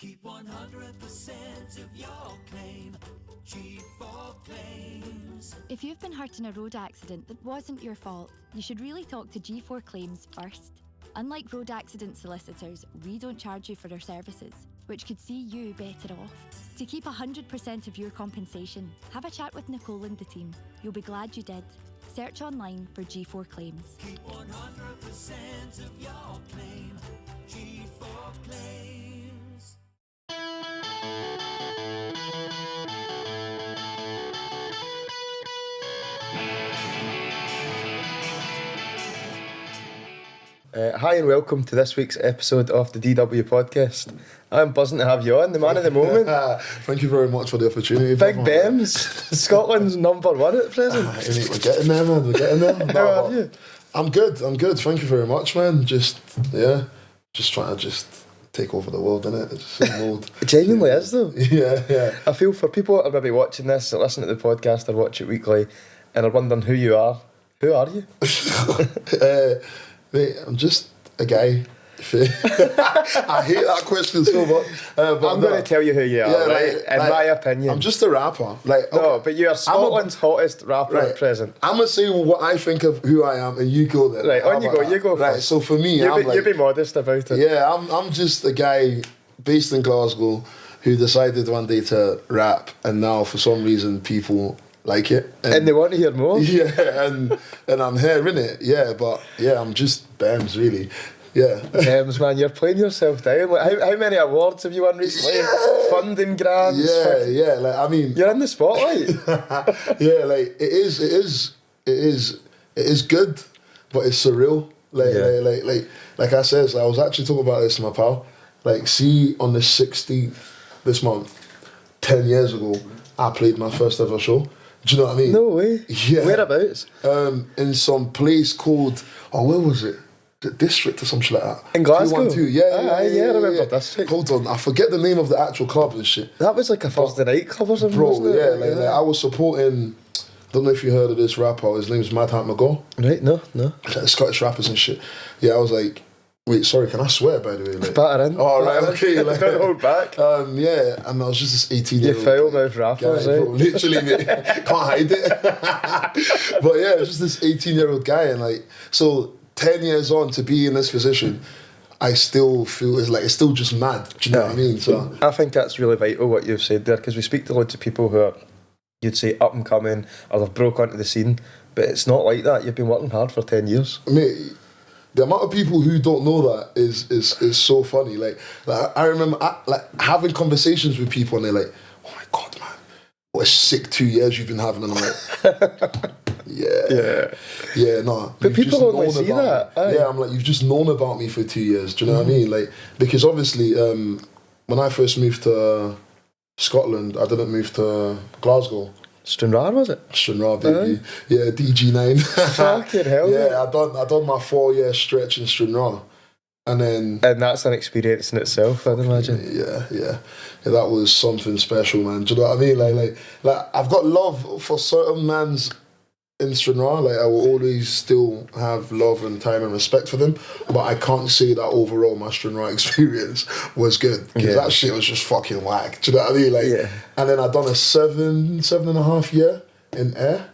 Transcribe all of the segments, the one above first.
Keep 100% of your claim. G4 Claims. If you've been hurt in a road accident that wasn't your fault, you should really talk to G4 Claims first. Unlike road accident solicitors, we don't charge you for our services, which could see you better off. To keep 100% of your compensation, have a chat with Nicole and the team. You'll be glad you did. Search online for G4 Claims. Keep 100% of your claim. G4 Claims. Hi and welcome to this week's episode of the DW podcast. I'm buzzing to have you on, the man of the moment. Thank you very much for the opportunity. Big Bemz, Scotland's number one at present. We're getting there, man. We're getting there. How are you? I'm good. Thank you very much, man. Just trying to take over the world, innit? It's the mode. It genuinely is though. Yeah. I feel for people that are maybe watching this, that listen to the podcast or watch it weekly and are wondering who you are. Who are you? Mate, I'm just a guy. I hate that question so much. But I'm going to tell you who you are, right? In my opinion. I'm just a rapper. No, but you are Scotland's hottest rapper at present. I'm going to say what I think of who I am and you go there. Right, on you go. You go Right, first. so for me, You be modest about it. Yeah, I'm just a guy based in Glasgow who decided one day to rap, and now for some reason people like it. And they want to hear more. Yeah, and I'm here, innit? Yeah, but yeah, I'm just Bemz, really. Yeah. Bemz, man, you're playing yourself down. Like, how many awards have you won recently? Yeah. Funding grants. Yeah. Like, I mean, you're in the spotlight. Yeah, like it is good, but it's surreal. Like I said, I was actually talking about this to my pal. Like, see, on the 16th this month, 10 years ago, I played my first ever show. Do you know what I mean? No way. Yeah. Whereabouts? In some place called, where was it? The District or something like that. In Glasgow? 212. Yeah, I remember District. Hold on, I forget the name of the actual club and shit. That was like a Thursday night club or something, Bro, wasn't it? like I was supporting, don't know if you heard of this rapper, his name's Mad Hat McGaw. Right, no. Like the Scottish rappers and shit. Yeah, I was like, wait, sorry, can I swear, by the way? Like, batter in. Oh, right, okay. Like, don't hold back. Yeah, and I was just this 18-year-old. You foul-mouthed rappers, guy, right? bro, literally, mate, can't hide it. But yeah, it was just this 18-year-old guy, and like, so 10 years on to be in this position, I still feel it's still just mad. Do you know what I mean? So I think that's really vital what you've said there, because we speak to loads of people who are, you'd say, up and coming, or they've broke onto the scene, but it's not like that. You've been working hard for 10 years. Mate, the amount of people who don't know that is so funny. Like I remember having conversations with people, and they're like, "Oh my god, man, what a sick 2 years you've been having," and I'm like, yeah, no. But people only see that. Yeah, I'm like, you've just known about me for 2 years. Do you know what I mean? Like, because obviously, when I first moved to Scotland, I didn't move to Glasgow. Stranraer, was it? Stranraer, baby. Yeah, DG9. Fucking hell. Yeah, I done my 4-year stretch in Stranraer. And that's an experience in itself, I'd imagine. Yeah, that was something special, man. Do you know what I mean? Like I've got love for certain mans in Stranraer. Like, I will always still have love and time and respect for them, but I can't say that overall my Stranraer experience was good, because that shit was just fucking whack. Do you know what I mean? Like, and then I done a 7.5 year in Ayr,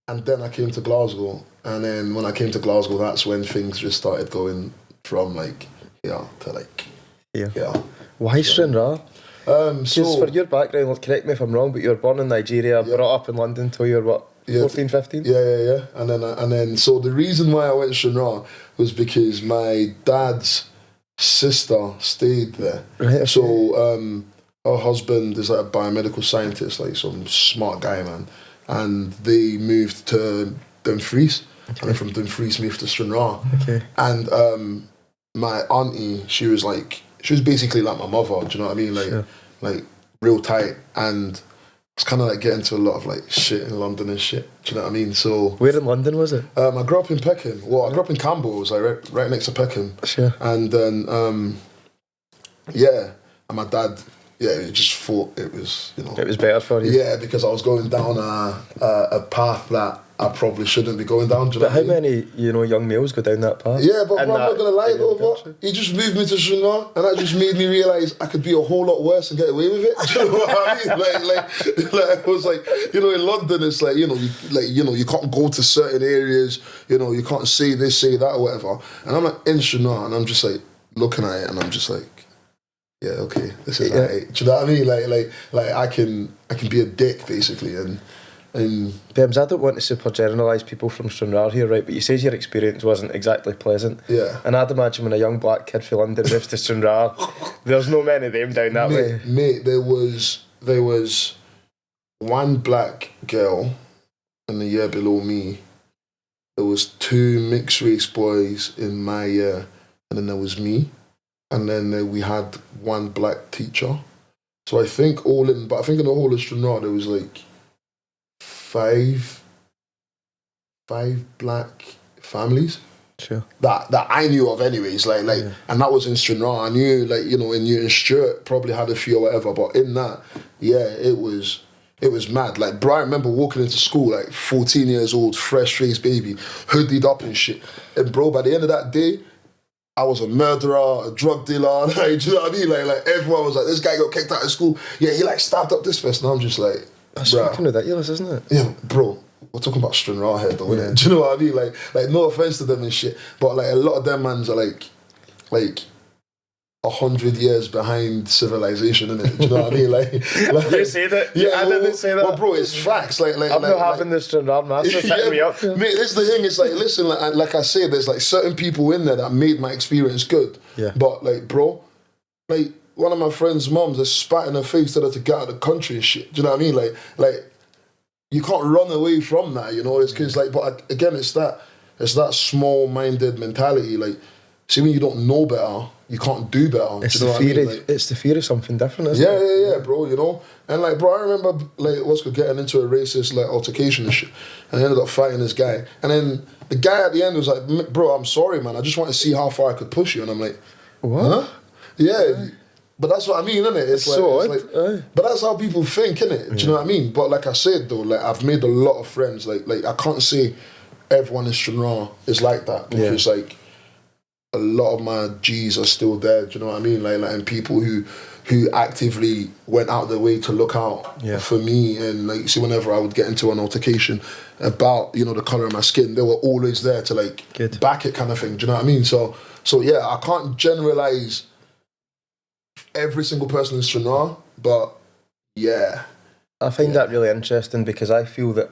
and then I came to Glasgow, and then when I came to Glasgow, that's when things just started going from like to like Why Stranraer? So for your background, correct me if I'm wrong, but you were born in Nigeria, brought up in London till you were what? 14, 15? Yeah. And then so the reason why I went to Stranraer was because my dad's sister stayed there. Right, okay. So her husband is like a biomedical scientist, like some smart guy, man. And they moved to Dumfries. Okay. And from Dumfries moved to Stranraer. Okay. And my auntie, she was basically like my mother, do you know what I mean? Like real tight, and it's kind of like getting to a lot of like shit in London and shit. Do you know what I mean? So where in London was it? I grew up in Peckham. Well, I grew up in Campbell. It was like right next to Peckham. Sure. And then and my dad yeah, just thought it was, It was better for you. Yeah, because I was going down a path that I probably shouldn't be going down. Do you know But how what I mean? many, young males go down that path? Yeah, but In bro, I'm not that gonna lie area though, of the bro. country? He just moved me to Stranraer, and that just made me realise I could be a whole lot worse and get away with it. Do you know what I mean? Like I was like, in London, it's like, you can't go to certain areas. You can't say this, say that, or whatever. And I'm like in Stranraer, and I'm just like looking at it, and I'm just like, yeah, okay, this is like, do you know what I mean? Like I can be a dick basically, and Bemz, I don't want to super generalise people from Stranraer here, right? But you says your experience wasn't exactly pleasant. Yeah. And I'd imagine when a young black kid from London moves to Stranraer, there's no many of them down that way. Mate, there was one black girl in the year below me. There was 2 mixed race boys in my year, and then there was me, and then we had 1 black teacher. So I think in the whole of Stranraer there was like 5 black families. Sure. That I knew of anyways, and that was in Stranraer. I knew, in Newton Stewart probably had a few or whatever, but in that, yeah, it was mad. Like, bro, I remember walking into school, 14 years old, fresh-faced baby, hoodied up and shit. And bro, by the end of that day, I was a murderer, a drug dealer, do you know what I mean? Like everyone was like, this guy got kicked out of school. Yeah, he stabbed up this person. I'm just like, That's bruh. fucking ridiculous, isn't it? Yeah, bro. We're talking about Stranraer here, though, innit? Do you know what I mean? Like no offense to them and shit, but a lot of them mans are like 100 years behind civilization, innit? Do you know what I mean? Like You say that? Yeah, I didn't say that. Well, bro, it's facts. I'm not having the Stranraer Masters hitting me up. Mate, this is the thing. It's listen, like I say, there's certain people in there that made my experience good. Yeah. But bro, one of my friend's mums just spat in her face, told her to get out of the country and shit. Do you know what I mean? Like you can't run away from that, It's because but again, it's that small-minded mentality. See, when you don't know better, you can't do better. It's do you know the what fear. I mean? It's the fear of something different, isn't it? Yeah, bro. And bro, I remember getting into a racist altercation and shit, and I ended up fighting this guy. And then the guy at the end was like, "Bro, I'm sorry, man. I just want to see how far I could push you." And I'm like, What? Huh? Yeah. But that's what I mean, innit? It's but that's how people think, innit? Do you know what I mean? But like I said though, I've made a lot of friends. Like I can't say everyone in Stranraer is like that, because a lot of my G's are still there. Do you know what I mean? And people who actively went out their way to look out for me, and see, whenever I would get into an altercation about the colour of my skin, they were always there to back it, kind of thing. Do you know what I mean? So yeah, I can't generalise every single person in Stranraer, but yeah. I find that really interesting, because I feel that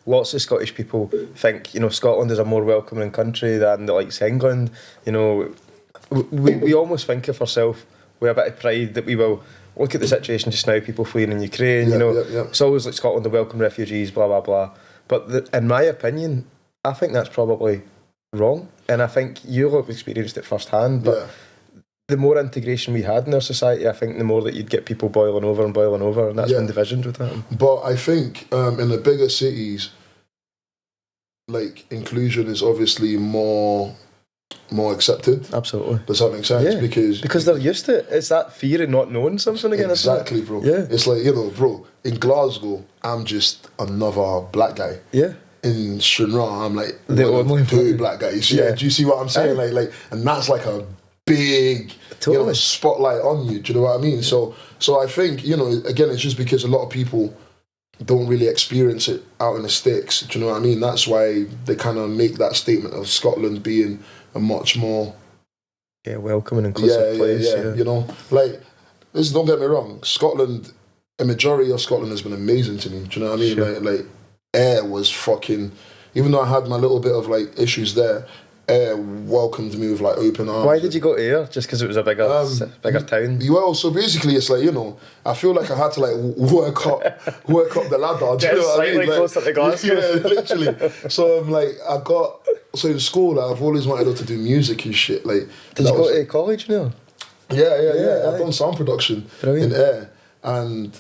lots of Scottish people think, Scotland is a more welcoming country than the likes of England. We almost think of ourselves with a bit of pride that we will look at the situation just now, people fleeing in Ukraine, It's always like Scotland to welcome refugees, blah, blah, blah. But in my opinion, I think that's probably wrong. And I think you'll have experienced it firsthand, but the more integration we had in our society, I think the more that you'd get people boiling over, and that's when divisions would happen. But I think in the bigger cities, inclusion is obviously more accepted. Absolutely. Does that make sense? Yeah. Because they're used to it. It's that fear of not knowing something again. Exactly, bro. Yeah. It's bro, in Glasgow, I'm just another black guy. Yeah. In Stranraer, I'm the only 2 black guys. Yeah. Do you see what I'm saying? And that's a big spotlight on you. Do you know what I mean? So I think, again, it's just because a lot of people don't really experience it out in the sticks. Do you know what I mean? That's why they kind of make that statement of Scotland being a much more welcoming and inclusive place. Yeah. Listen, don't get me wrong, Scotland, a majority of Scotland has been amazing to me. Do you know what I mean? Sure. Air was fucking, even though I had my little bit of issues there, Air welcomed me with open arms. Why did you go to Ayr? Just because it was a bigger town? Well, so basically it's I feel like I had to work up the ladder. Do you know what I mean? Closer to Glasgow. Yeah, literally. So I'm in school, I've always wanted to do music and shit. Did you go to college now? Yeah. I've done sound production in Air, and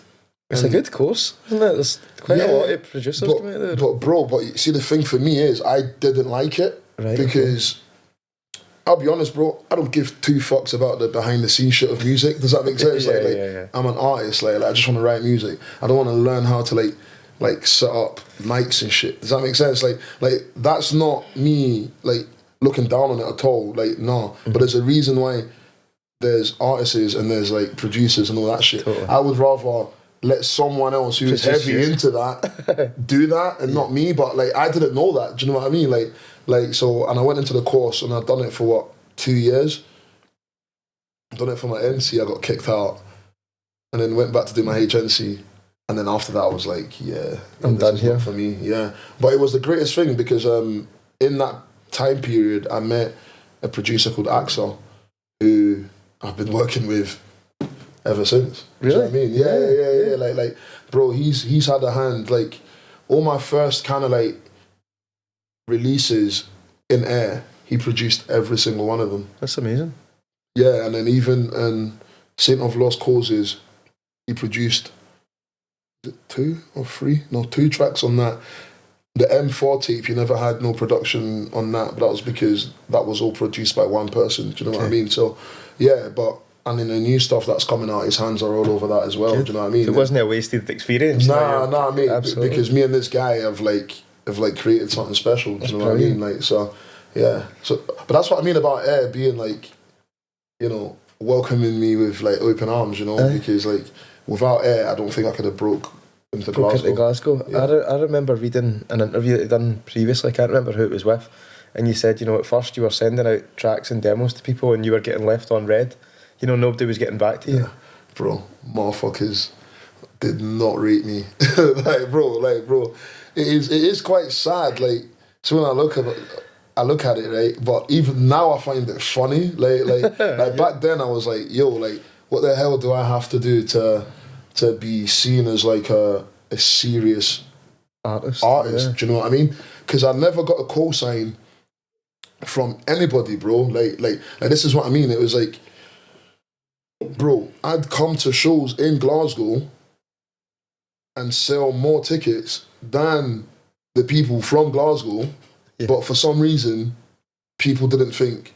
it's a good course, isn't it? There's quite a lot of producers coming out there. But see, the thing for me is I didn't like it. Right, because I'll be honest, bro. I don't give two fucks about the behind the scenes shit of music. Does that make sense? Yeah. I'm an artist. Like I just want to write music. I don't want to learn how to like set up mics and shit. Does that make sense? Like that's not me. Like looking down on it at all. Like no. But there's a reason why there's artists and there's like producers and all that shit. Totally. I would rather let someone else who's heavy into that do that and not me. But like I didn't know that. Do you know what I mean? Like so, and I went into the course and I'd done it for what, 2 years. Done it for my NC. I got kicked out, and then went back to do my HNC. And then after that, I was like, yeah, I'm done here for me. Yeah, but it was the greatest thing because in that time period, I met a producer called Axel, who I've been working with ever since. Really? Do you know what I mean? Yeah. Like, bro, he's had a hand. Like, all my first kind of like releases in air, he produced every single one of them. That's amazing. Yeah, and then even Saint of Lost Causes, he produced 2 or 3? No, 2 tracks on that. The M4 tape, he never had no production on that, but that was because that was all produced by one person. Do you know what I mean? So, yeah, and in the new stuff that's coming out, his hands are all over that as well. Good. Do you know what I mean? It wasn't a wasted experience. Nah, mate. Absolutely. Because me and this guy have created something special. Do you know what I mean? Like, so, yeah. So, but that's what I mean about Air being like, you know, welcoming me with like open arms. You know, because like without Air, I don't think I could have broke into Glasgow. Yeah. I remember reading an interview that you'd done previously. I can't remember who it was with, and you said, you know, at first you were sending out tracks and demos to people, and you were getting left on red. You know, nobody was getting back to you. Yeah, bro, motherfuckers did not rate me. like, bro, it is quite sad. Like, so when I look at it, right? But even now, I find it funny. Like back then, I was like, yo, like, what the hell do I have to do to be seen as like a serious artist? Yeah. Do you know what I mean? Because I never got a cosign from anybody, bro. Like this is what I mean. It was like, bro, I'd come to shows in Glasgow and sell more tickets than the people from Glasgow, but for some reason, people didn't think,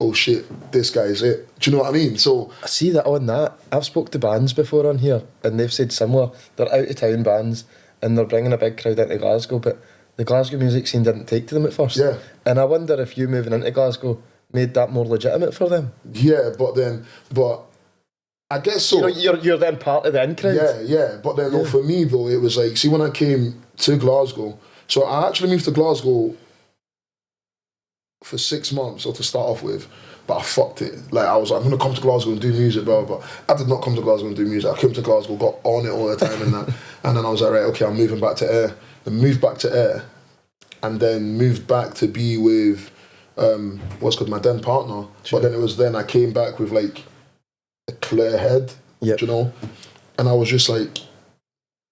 oh shit, this guy's it. Do you know what I mean? So I see that on that. I've spoke to bands before on here, and they've said similar. They're out of town bands, and they're bringing a big crowd into Glasgow, but the Glasgow music scene didn't take to them at first. Yeah. And I wonder if you moving into Glasgow made that more legitimate for them. Yeah, but I guess so. You know, you're then part of the in crowd. Yeah. But then though, for me though, it was like, see, when I came to Glasgow, so I actually moved to Glasgow for 6 months, or to start off with, but I fucked it. Like, I was like, I'm gonna come to Glasgow and do music, blah, blah, blah. I did not come to Glasgow and do music. I came to Glasgow, got on it all the time and that. And then I was like, right, okay, I'm moving back to Air. Then moved back to Air, and then moved back to be with what's called my then partner. Sure. But then it was then I came back with like a clear head, you know? And I was just like,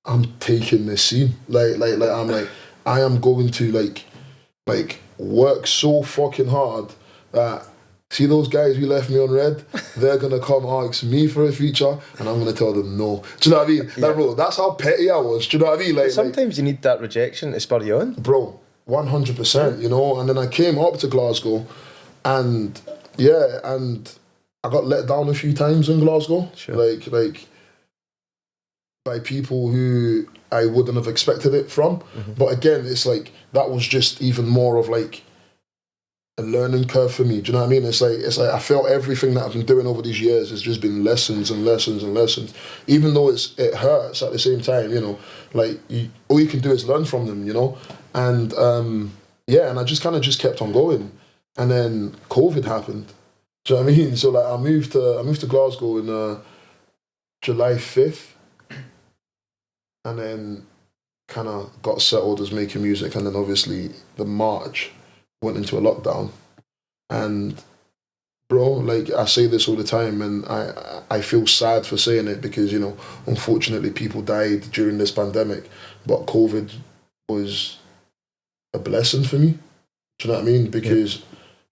I'm taking this scene. Like I'm like, I am going to like work so fucking hard that, see those guys who left me on red, they're gonna come ask me for a feature and I'm gonna tell them no. Do you know what I mean? Like, bro, that's how petty I was. Do you know what I mean? Like, sometimes you need that rejection to spur you on. Bro, 100%, you know? And then I came up to Glasgow and I got let down a few times in Glasgow. Sure. Like by people who I wouldn't have expected it from. Mm-hmm. But again, it's like, that was just even more of like a learning curve for me. Do you know what I mean? It's like I felt everything that I've been doing over these years has just been lessons and lessons and lessons. Even though it hurts at the same time, you know, like all you can do is learn from them, you know? And and I just kind of just kept on going. And then COVID happened. Do you know what I mean? So like I moved to Glasgow in July 5th, and then kind of got settled as making music, and then obviously the March went into a lockdown. And bro, like I say this all the time, and I feel sad for saying it because, you know, unfortunately people died during this pandemic, but COVID was a blessing for me. Do you know what I mean? Because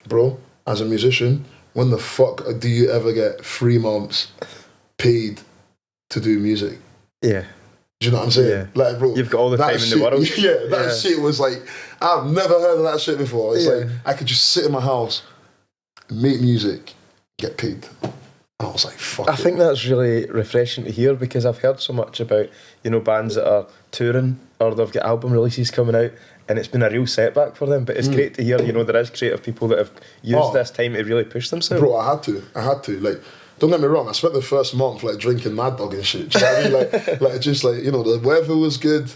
bro, as a musician, when the fuck do you ever get 3 months paid to do music? Yeah. Do you know what I'm saying? Yeah. Like, bro, you've got all the time in the world. That shit was like, I've never heard of that shit before. It's like, I could just sit in my house make music, get paid. And I was like, fuck I it. think that's really refreshing to hear, because I've heard so much about, you know, bands that are touring or they've got album releases coming out, and it's been a real setback for them. But it's great to hear, you know, there is creative people that have used this time to really push themselves. Bro, I had to. Like, don't get me wrong, I spent the first month like drinking Mad Dog and shit. Do you know what I mean? Like just like, you know, the weather was good,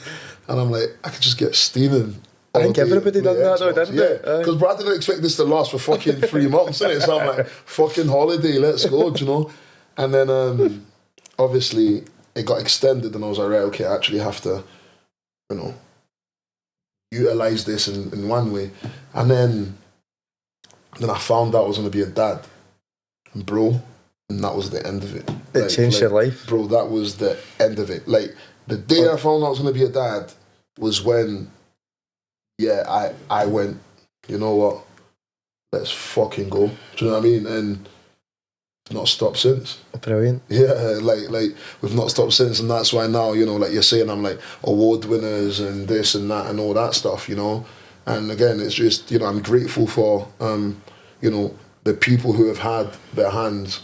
and I'm like, I could just get steaming. I think everybody done that though, didn't they? Yeah, because I didn't expect this to last for fucking 3 months, innit? So I'm like, fucking holiday, let's go, do you know? And then obviously it got extended, and I was like, right, okay, I actually have to, you know, utilise this in one way. And then I found out I was going to be a dad. And bro, and that was the end of it. It changed your life. Bro, that was the end of it. Like, the day I found out I was going to be a dad was when, yeah, I went, you know what, let's fucking go. Do you know what I mean? And not stopped since. Brilliant. Yeah, like we've not stopped since, and that's why now, you know, like you're saying, I'm like award winners and this and that and all that stuff, you know. And again, it's just, you know, I'm grateful for, you know, the people who have had their hands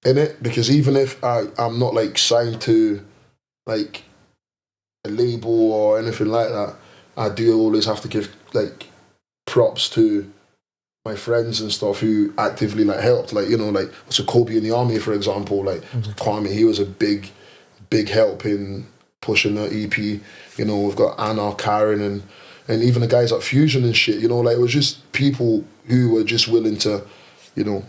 in it, because even if I'm not like signed to like a label or anything like that, I do always have to give like props to my friends and stuff who actively like helped, like, you know, like so Kobe in the army, for example, like Kwame, he was a big help in pushing the EP. You know, we've got Anna, Karen, and even the guys at Fusion and shit. You know, like it was just people who were just willing to, you know,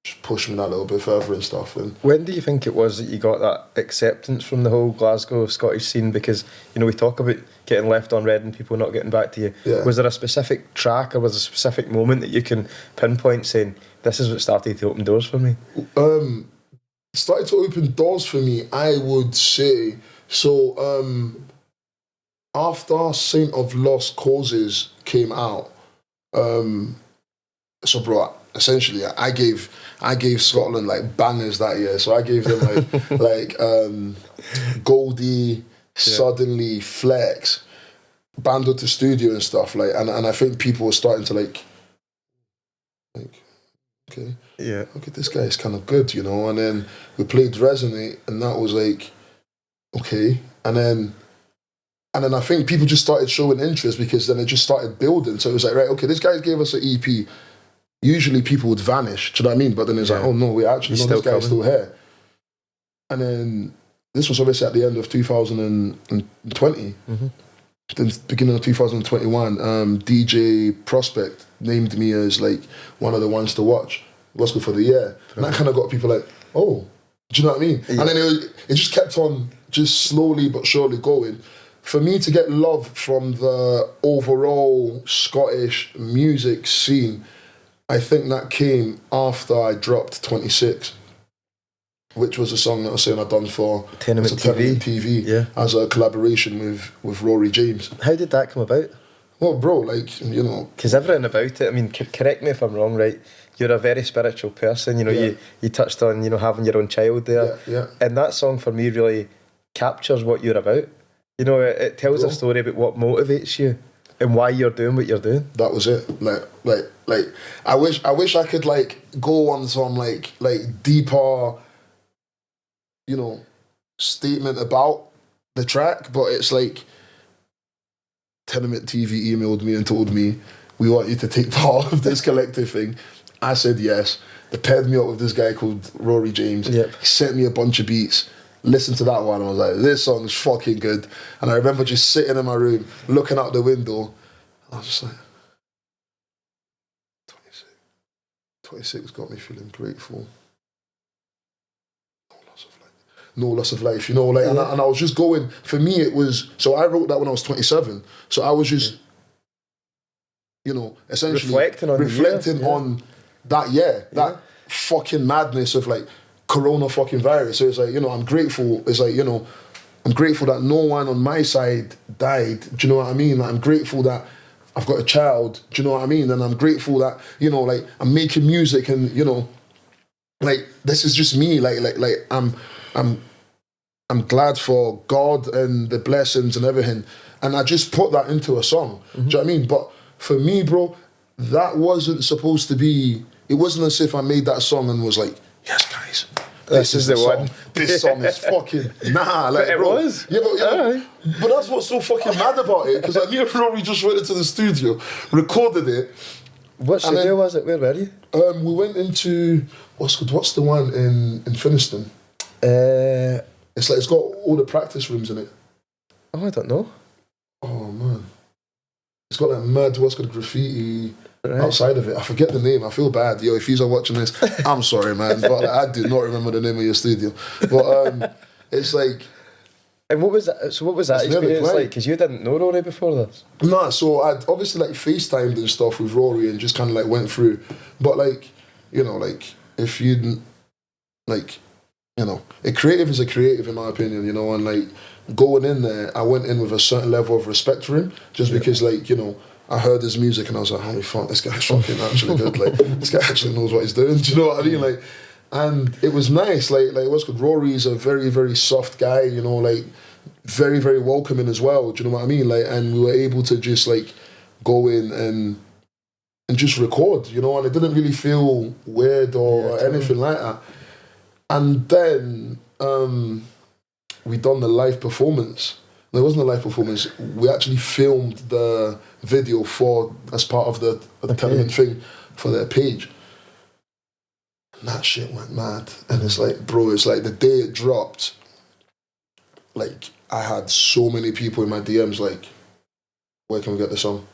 just push me that little bit further and stuff. And when do you think it was that you got that acceptance from the whole Glasgow Scottish scene? Because, you know, we talk about getting left on red and people not getting back to you. Yeah. Was there a specific track or was there a specific moment that you can pinpoint saying, this is what started to open doors for me? Started to open doors for me, I would say. So after Saint of Lost Causes came out, so bro, essentially I gave Scotland like bangers that year. So I gave them like Goldie, Suddenly, Flex, Bando to Studio and stuff, like, and I think people were starting to like okay, yeah, okay, this guy is kind of good, you know. And then we played Resonate, and that was like okay, and then I think people just started showing interest, because then it just started building. So it was like, right, okay, this guy gave us an EP. Usually people would vanish, do you know what I mean? But then it's like, oh no, we actually know this guy's still here. And then this was obviously at the end of 2020. Then beginning of 2021, DJ Prospect named me as like one of the ones to watch Glasgow for the year. And that kind of got people like, oh, do you know what I mean? Yeah. And then it just kept on just slowly but surely going. For me to get love from the overall Scottish music scene, I think that came after I dropped 26, which was a song that I was saying I'd done for Tenement TV, as a collaboration with Rory James. How did that come about? Well, bro, like, you know, because everything about it, I mean, correct me if I'm wrong, right? You're a very spiritual person, you know. You touched on, you know, having your own child there, and that song for me really captures what you're about. You know, it tells a story about what motivates you and why you're doing what you're doing. That was it. Like I wish I could like go on some like deeper, you know, statement about the track, but it's like Tenement TV emailed me and told me, we want you to take part of this collective thing. I said yes. They paired me up with this guy called Rory James. Yep. He sent me a bunch of beats. Listened to that one, I was like, this song is fucking good. And I remember just sitting in my room, looking out the window. I was just like, 26 got me feeling grateful. No loss of life, you know, like, and I was just going, for me it was, so I wrote that when I was 27. So I was just, you know, essentially reflecting on that year, that fucking madness of like corona fucking virus. So it's like, you know, I'm grateful. It's like, you know, I'm grateful that no one on my side died. Do you know what I mean? Like, I'm grateful that I've got a child. Do you know what I mean? And I'm grateful that, you know, like, I'm making music and, you know, like, this is just me. Like I'm glad for God and the blessings and everything. And I just put that into a song. Do you know what I mean? But for me, bro, that wasn't supposed to be. It wasn't as if I made that song and was like, yes, guys. This is the song. one. This song is fucking like It bro. was. Yeah, Aye. but that's what's so fucking mad about it, because me and Rory just went into the studio, recorded it. What studio was it? Where were you? We went into what's the one in Finiston? It's like it's got all the practice rooms in it. Oh, I don't know. Oh man, it's got like mad graffiti. Right. Outside of it, I forget the name. I feel bad, yo. If you're watching this, I'm sorry, man, but like, I do not remember the name of your studio. But it's like, And what was that? So what was that It's near the experience Clyde. like? Because you didn't know Rory before this. nah. So I'd obviously like FaceTimed and stuff with Rory and just kind of like went through. But like, you know, like if you like, you know, a creative is a creative in my opinion, you know, and like going in there, I went in with a certain level of respect for him, just because like, you know, I heard his music and I was like, holy fuck, this guy's fucking actually good. Like, this guy actually knows what he's doing. Do you know what I mean? Like, and it was nice. Like what's good? Rory's a very, very soft guy. You know, like very, very welcoming as well. Do you know what I mean? Like, and we were able to just like go in and just record. You know, and it didn't really feel weird or anything like that. And then we done the live performance. No, it wasn't a live performance. We actually filmed the video as part of the tenement thing for their page. And that shit went mad. And it's like, bro, it's like the day it dropped, like I had so many people in my DMs like, where can we get the song?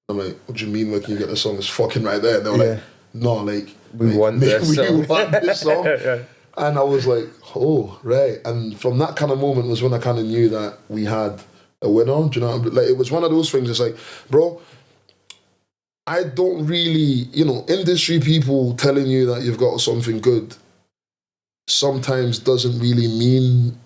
I'm like, what do you mean where can you get the song? It's fucking right there. And they were like, no, like We want this we song. want this song. Yeah. And I was like, oh, right. And from that kind of moment was when I kind of knew that we had a winner. Do you know? Like, it was one of those things. It's like, bro, I don't really, you know, industry people telling you that you've got something good sometimes doesn't really mean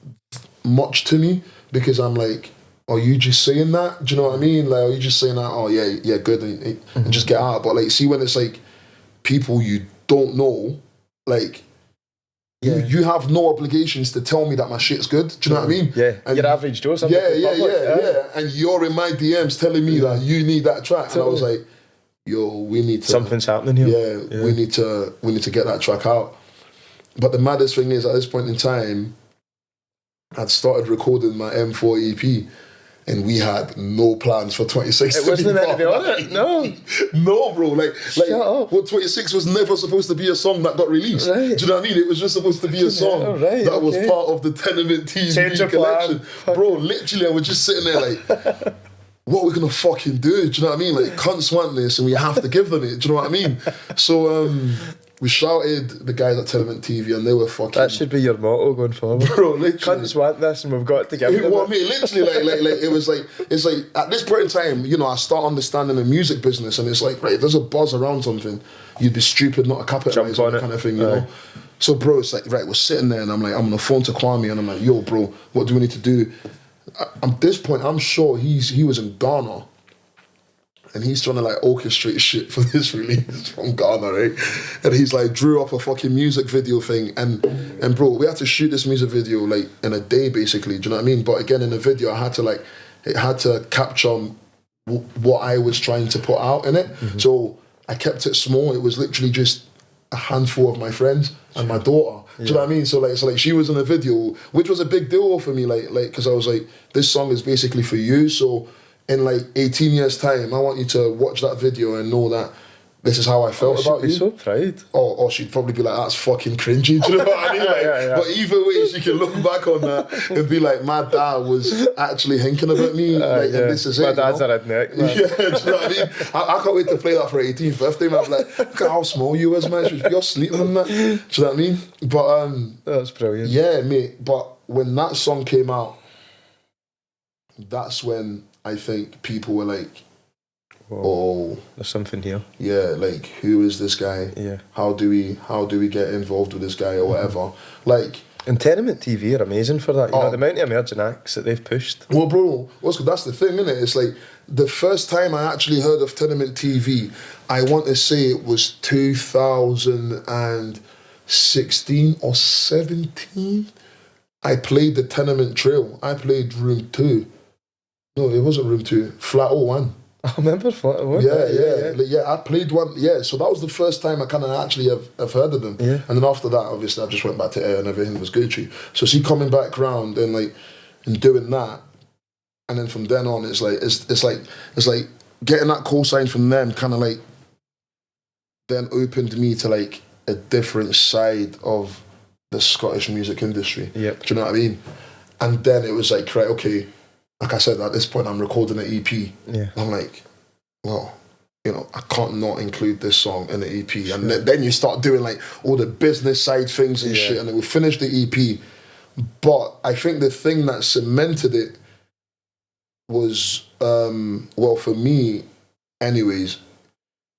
much to me, because I'm like, are you just saying that? Do you know what I mean? Like, are you just saying that, oh, yeah, good, and just get out? But, like, see, when it's, like, people you don't know, like, you have no obligations to tell me that my shit's good. Do you know what I mean? Yeah, And your average Joe. yeah. And you're in my DMs telling me that you need that track, and I was like, yo, we need to. Something's happening here. Yeah, we need to get that track out. But the maddest thing is, at this point in time, I'd started recording my M4 EP, and we had no plans for 26. It wasn't meant to be on it. No, no, bro. Like, Shut up. Well, 26 was never supposed to be a song that got released. Right. Do you know what I mean? It was just supposed to be a song right, that was okay. part of the Tenement TV Change of collection. plan. Bro, literally, I was just sitting there like, what are we gonna fucking do? Do you know what I mean? Like, cunts want this, and we have to give them it. Do you know what I mean? So we shouted the guys at Tenement TV, and they were fucking. that should be your motto going forward. Bro, literally. Cunts want this, and we've got to give them Well, I it. mean, literally, like, it was like, it's like, at this point in time, you know, I start understanding the music business, and it's like, right, if there's a buzz around something, you'd be stupid not to capitalize Jump on on it, it. kind of thing, you know? So, bro, it's like, right, we're sitting there, and I'm like, I'm on the phone to Kwame, and I'm like, yo, bro, what do we need to do? At this point, I'm sure he was in Ghana, and he's trying to like orchestrate shit for this release from Ghana, right? And he's like drew up a fucking music video thing, and bro, we had to shoot this music video like in a day basically. Do you know what I mean? But again, in the video, it had to capture what I was trying to put out in it. Mm-hmm. So I kept it small. It was literally just a handful of my friends and my daughter. Do you know what I mean? So like she was in the video, which was a big deal for me, like because I was like, this song is basically for you. So in like 18 years' time, I want you to watch that video and know that this is how I felt She'd about be you. so proud. Or she'd probably be like, that's fucking cringy. Do you know what I mean? Like, Yeah. But either way, she can look back on that and be like, my dad was actually hinking about me. Like, and this is My it. dad's you know? a redneck, man. Yeah, do you know what I mean? I can't wait to play that for her 18th birthday, man. I'm like, look at how small you was, man. You're sleeping on that. Do you know what I mean? But That's brilliant. yeah, mate. But when that song came out, that's when I think people were like, oh, There's something here. yeah, like, who is this guy? Yeah. How do we get involved with this guy or whatever? Like, And Tenement TV are amazing for that. You know, Oh. the amount of emerging acts that they've pushed. well, bro, that's the thing, innit? It's like, the first time I actually heard of Tenement TV, I want to say it was 2016 or 17. I played the Tenement Trail. I played Room 2. No, it wasn't Room 2. Flat 01. I remember what? I played one. Yeah, so that was the first time I kind of actually have heard of them. Yeah. And then after that, obviously, I just went back to air and everything was Gucci. So see, coming back round and like and doing that, and then from then on, it's like getting that call sign from them, kind of like then opened me to like a different side of the Scottish music industry. Yep. Do you know what I mean? And then it was like, right, okay. Like I said, at this point, I'm recording an EP. Yeah. I'm like, well, you know, I can't not include this song in the EP. And then you start doing like all the business side things and shit, and then we finished the EP. But I think the thing that cemented it was, well, for me, anyways,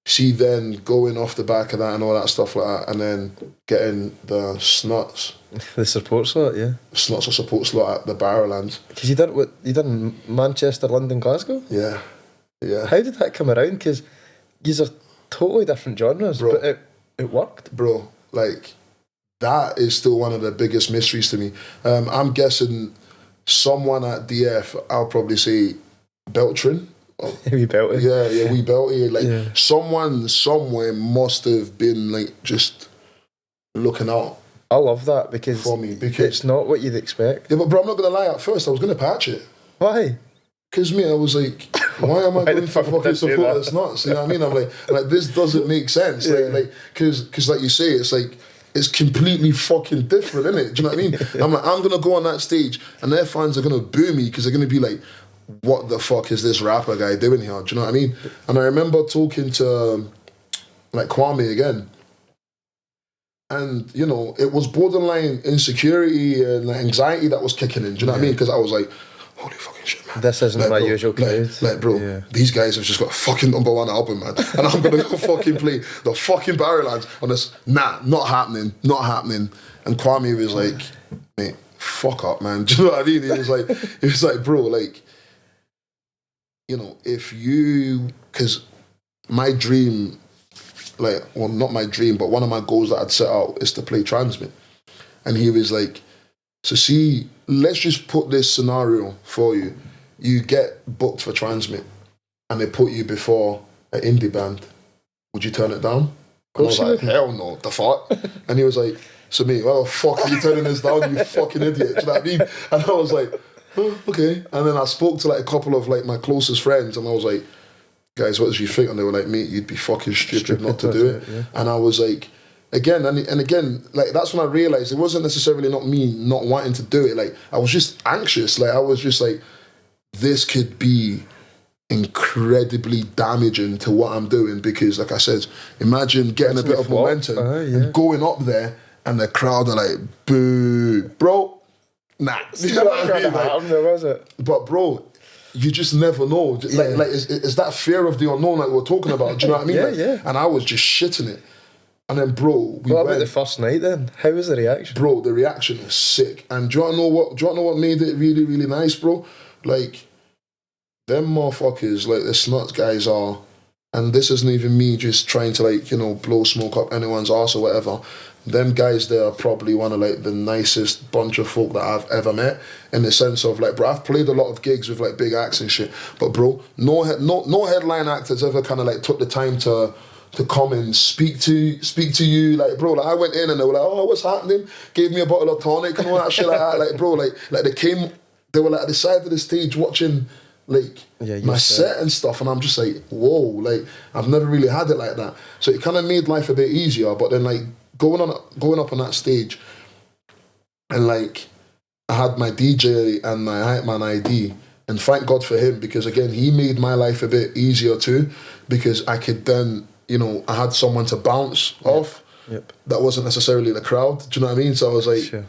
see then going off the back of that and all that stuff like that, and then getting the Snuts. The support slot, yeah. Snuts or support slot at the Barrowlands. Because you done Manchester, London, Glasgow? Yeah. Yeah. How did that come around? Because these are totally different genres, bro, but it worked. Bro, like, that is still one of the biggest mysteries to me. I'm guessing someone at DF, I'll probably say Beltrin. We belted. Yeah, we belted. Like, someone somewhere must have been, like, just looking out. I love that because it's not what you'd expect. Yeah, but bro, I'm not going to lie, at first I was going to patch it. Why? Because me, I was like, why am I going to fucking support this Nuts? You know what I mean? I'm like this doesn't make sense. Because like you say, it's completely fucking different, isn't it? Do you know what I mean? I'm like, I'm going to go on that stage and their fans are going to boo me because they're going to be like, what the fuck is this rapper guy doing here? Do you know what I mean? And I remember talking to like Kwame again. And, you know, it was borderline insecurity and anxiety that was kicking in. Do you know what I mean? Because I was like, holy fucking shit, man. This isn't my usual crowd. Bro, these guys have just got a fucking #1 album, man. And I'm going to go fucking play the fucking Barrowlands on this. Nah, not happening. And Kwame was like, mate, fuck up, man. Do you know what I mean? He was like, bro, like, you know, because my dream, like, well, not my dream, but one of my goals that I'd set out is to play Transmit. And he was like, so see, let's just put this scenario for you. You get booked for Transmit and they put you before an indie band. Would you turn it down? And I was like, hell no, the fuck? And he was like, so mate, why the fuck are you turning this down, you fucking idiot? Do you know what I mean? And I was like, oh, okay. And then I spoke to like a couple of like my closest friends and I was like, guys, what did you think? And they were like, mate, you'd be fucking stupid not to do it. Yeah. And I was like, again, and again, like that's when I realised it wasn't necessarily not me not wanting to do it. Like I was just anxious. Like I was just like, this could be incredibly damaging to what I'm doing because, like I said, imagine getting a bit of momentum and going up there and the crowd are like, boo, bro. Nah. You know what I mean? Was it? But bro, you just never know. Like it's that fear of the unknown that we're talking about. Do you know what I mean? Yeah. And I was just shitting it. And then, bro, what about the first night then? How was the reaction? Bro, the reaction was sick. And do you want to know what made it really, really nice, bro? Like, them motherfuckers, like the Snuts guys are, and this isn't even me just trying to, like, you know, blow smoke up anyone's arse or whatever. Them guys there are probably one of, like, the nicest bunch of folk that I've ever met, in the sense of, like, bro, I've played a lot of gigs with, like, big acts and shit, but, bro, no headline act has ever kind of, like, took the time to come and speak to you, like, bro, like, I went in and they were like, oh, what's happening? Gave me a bottle of tonic and all that shit like that, like, bro, like they were, like, at the side of the stage watching, like, my set and stuff, and I'm just like, whoa, like, I've never really had it like that. So it kind of made life a bit easier, but then, like, going up on that stage, and, like, I had my DJ and my hype man ID, and thank God for him, because, again, he made my life a bit easier too, because I could then, you know, I had someone to bounce off that wasn't necessarily the crowd. Do you know what I mean? So I was like,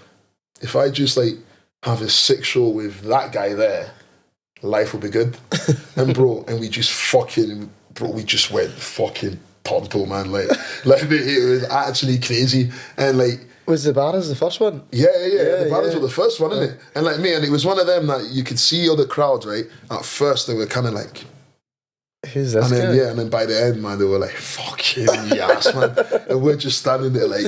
if I just, like, have a sick show with that guy there, life will be good. And bro, and we just went fucking tonto, man. Like it was actually crazy. And like, was the Barras the first one? Yeah. The Barras were the first one, innit? And like me, and it was one of them that you could see other crowds, right? At first they were kind of like, who's this guy? And then by the end, man, they were like, fucking yes, man. And we're just standing there like,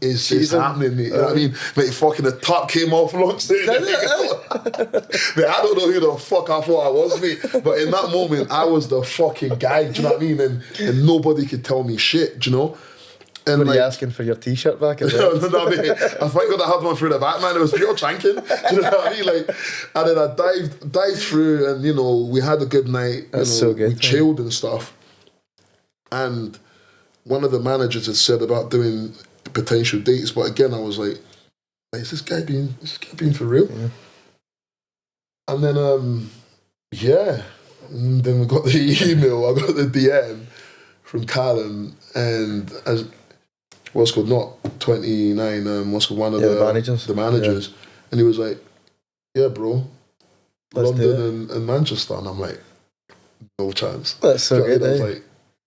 is happening, mate. You know what I mean? Mate, fucking the top came off lunch. Mate, I don't know who the fuck I thought I was, mate. But in that moment, I was the fucking guy. Do you know what I mean? And nobody could tell me shit. Do you know? And Were you asking for your T-shirt back as well? No, mate, I thank God I had one through the back, man. It was pure chanking. Do you know what I mean? Like, and then I dived through, and you know, we had a good night. That's so good. We chilled and stuff. And one of the managers had said about doing potential dates, but again, I was like, is this guy being for real? Yeah. And then, and then we got the email. I got the DM from Callum, and as what's called not 29, what's called one of the managers, and he was like, "Yeah, bro, Let's London and Manchester," and I'm like, "No chance." That's so good. I was like,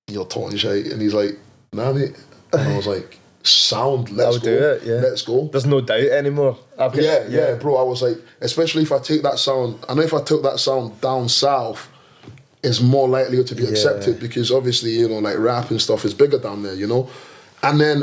"You're talking shit," and he's like, "Nah, mate," and I was like, "Sound, let's go, do it, yeah. Let's go." There's no doubt anymore. Yeah, bro. I was like, especially if I take that sound. I know if I took that sound down south, it's more likely to be accepted because obviously, you know, like rap and stuff is bigger down there, you know. And then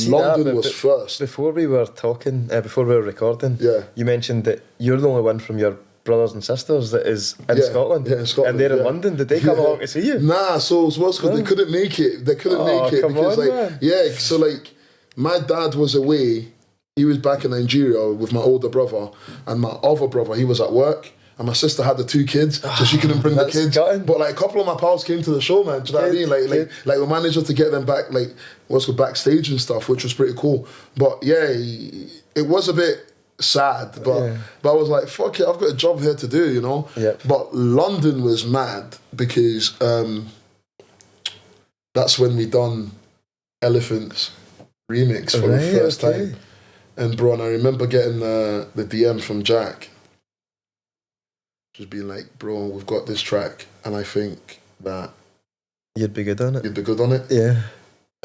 London was first. Before we were talking, before we were recording, you mentioned that you're the only one from your brothers and sisters that is in Scotland. Yeah, in Scotland. And they're in London. Did they come along to see you? Nah, so what's good, they couldn't make it. They couldn't make it because man. So like my dad was away. He was back in Nigeria with my older brother, and my other brother, he was at work. And my sister had the 2 kids, so she couldn't bring the kids. But like a couple of my pals came to the show, man. Do you know what I mean? Like we managed to get them back, like backstage and stuff, which was pretty cool. But yeah, it was a bit sad, but I was like, fuck it, I've got a job here to do, you know. But London was mad because that's when we done Elephant's remix for the first time. And bro, and I remember getting the DM from Jack. Just being like, bro, we've got this track, and I think that you'd be good on it. Yeah.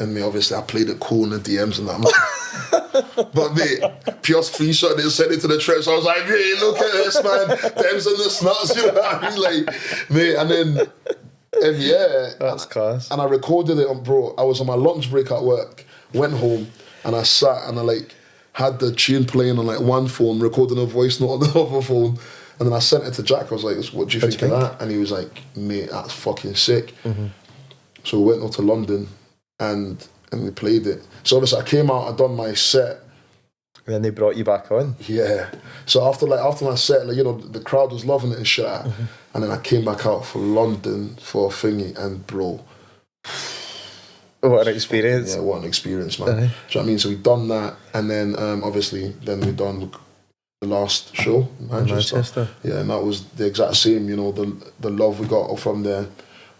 And me, obviously, I played it cool in the DMs and that. But mate, pure screenshot and sent it to the trips. I was like, mate, look at this, man. Dems and the snuts, you know what I mean? Like, mate, and yeah, that's class. And I recorded it on, bro. I was on my lunch break at work, went home, and I sat and I like had the tune playing on like one phone, recording a voice note on the other phone. And then I sent it to Jack. I was like, what do you think of that? And he was like, mate, that's fucking sick. Mm-hmm. So we went out to London and we played it. So obviously I came out, I done my set. And then they brought you back on? Yeah. So after my set, like, you know, the crowd was loving it and shit. Mm-hmm. And then I came back out for London for a thingy, and bro. What an experience. Yeah, what an experience, man. Do you know what I mean? So we done that, and then obviously then we done the last show, Manchester. Yeah, and that was the exact same, you know, the love we got from there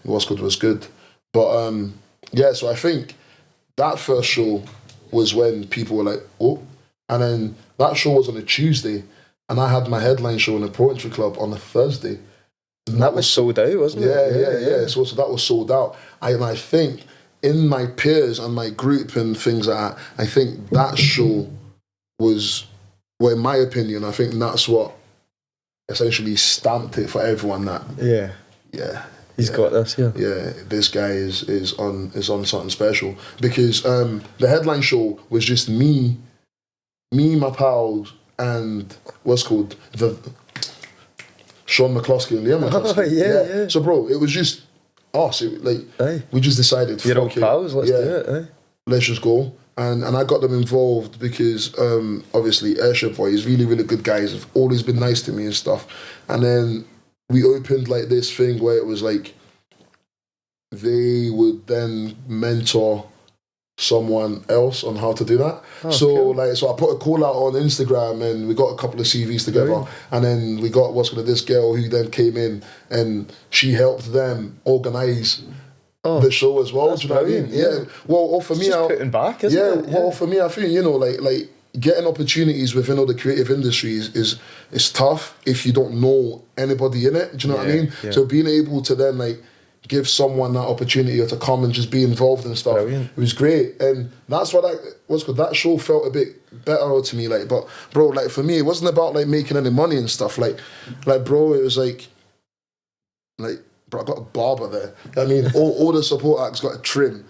was good. But so I think that first show was when people were like, oh, and then that show was on a Tuesday, and I had my headline show in the Poetry Club on a Thursday. And that was sold out, wasn't it? Yeah. So that was sold out. I think in my peers and my group and things like that, I think that show was, well, in my opinion, I think that's what essentially stamped it for everyone that he's got this. Yeah, this guy is on something special, because the headline show was just me, my pals, and what's called the Sean McCloskey and Liam McCloskey. Yeah. So bro, it was just us. We just decided, you're all pals, let's do it. Let's just go. And I got them involved because obviously Airship Boy is really, really good guys, have always been nice to me and stuff. And then we opened like this thing where it was like they would then mentor someone else on how to do that. So I put a call out on Instagram, and we got a couple of CVs together, and then we got this girl who then came in, and she helped them organise the show as well. Do you know what I mean? Yeah. Well, for me, putting back, isn't it? Well, for me, I think, you know, like getting opportunities within all the creative industries is tough if you don't know anybody in it. Do you know what I mean? Yeah. So being able to then like give someone that opportunity or to come and just be involved and stuff, it was great. And that's what that show felt a bit better to me. Like, but bro, like for me, it wasn't about like making any money and stuff. Like bro, it was like. Bro, I got a barber there. I mean, all the support acts got a trim.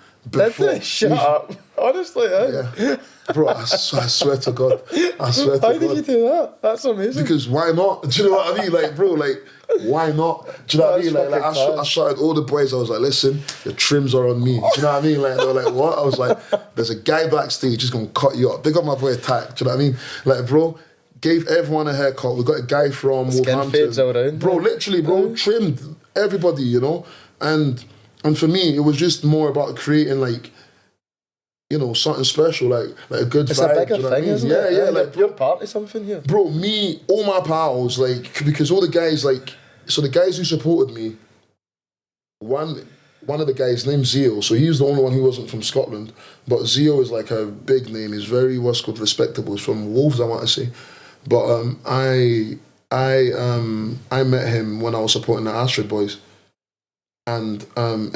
Shut up. Honestly, Yeah. Bro, I swear to God. I swear to How God. did you do that? That's amazing. Because why not? Do you know what I mean? Like, bro, like, why not? Do you know what I That's mean? Like fucking I shouted all the boys. I was like, listen, the trims are on me. Do you know what I mean? Like, they were like, what? I was like, there's a guy backstage who's going to cut you up. Big up my boy Tack. Do you know what I mean? Like, bro, gave everyone a haircut. We got a guy from Skin fades all Wolverhampton. around. Bro, literally, bro, trimmed everybody, you know? And for me, it was just more about creating, like, you know, something special, like a good It's vibe. a bigger do you know what I thing, mean? isn't Yeah, it? yeah, like, you're part of something here. bro, me, all my pals, like, because all the guys, like, so the guys who supported me, one of the guys named Zio, so he's the only one who wasn't from Scotland, but Zio is like a big name. He's very what's called respectable. He's from Wolves, I want to say, but I met him when I was supporting the Astrid boys, and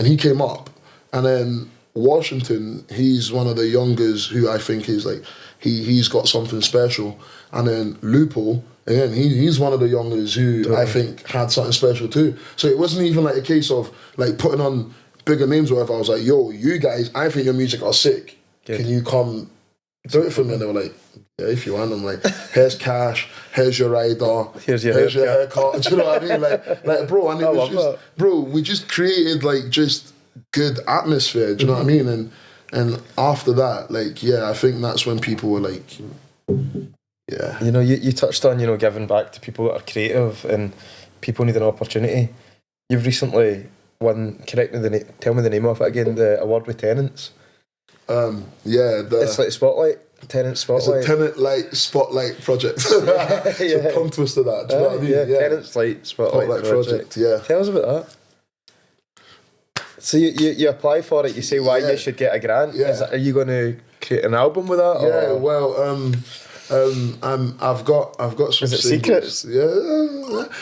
he came up, and then Washington, he's one of the youngers who I think is like he's got something special, and then Lupo, again, he's one of the youngers who I think had something special too. So it wasn't even like a case of like putting on bigger names or whatever. I was like, yo, you guys, I think your music are sick. Good. Can you come do it for me? And they were like, yeah, if you want. I'm like, here's cash, here's your rider, Here's your haircut. Do you know what I mean? Like, bro, and it I was love just, that. bro, we just created like just good atmosphere. Do you know what I mean? And after that, like, yeah, I think that's when people were like, yeah. You know, you touched on, you know, giving back to people that are creative and people need an opportunity. You've recently won, tell me the name of it again, the award with Tenants. Yeah, It's like Spotlight, Tenant Spotlight. it's a tenant light spotlight project. It's a tongue twister, that. Do you know what I mean? Yeah, Tenants Light Spotlight project. Yeah. Tell us about that. So you apply for it, you say why you should get a grant. Yeah. Are you going to create an album with that? Yeah, or? well, I've got some Is it singles. secrets? Yeah,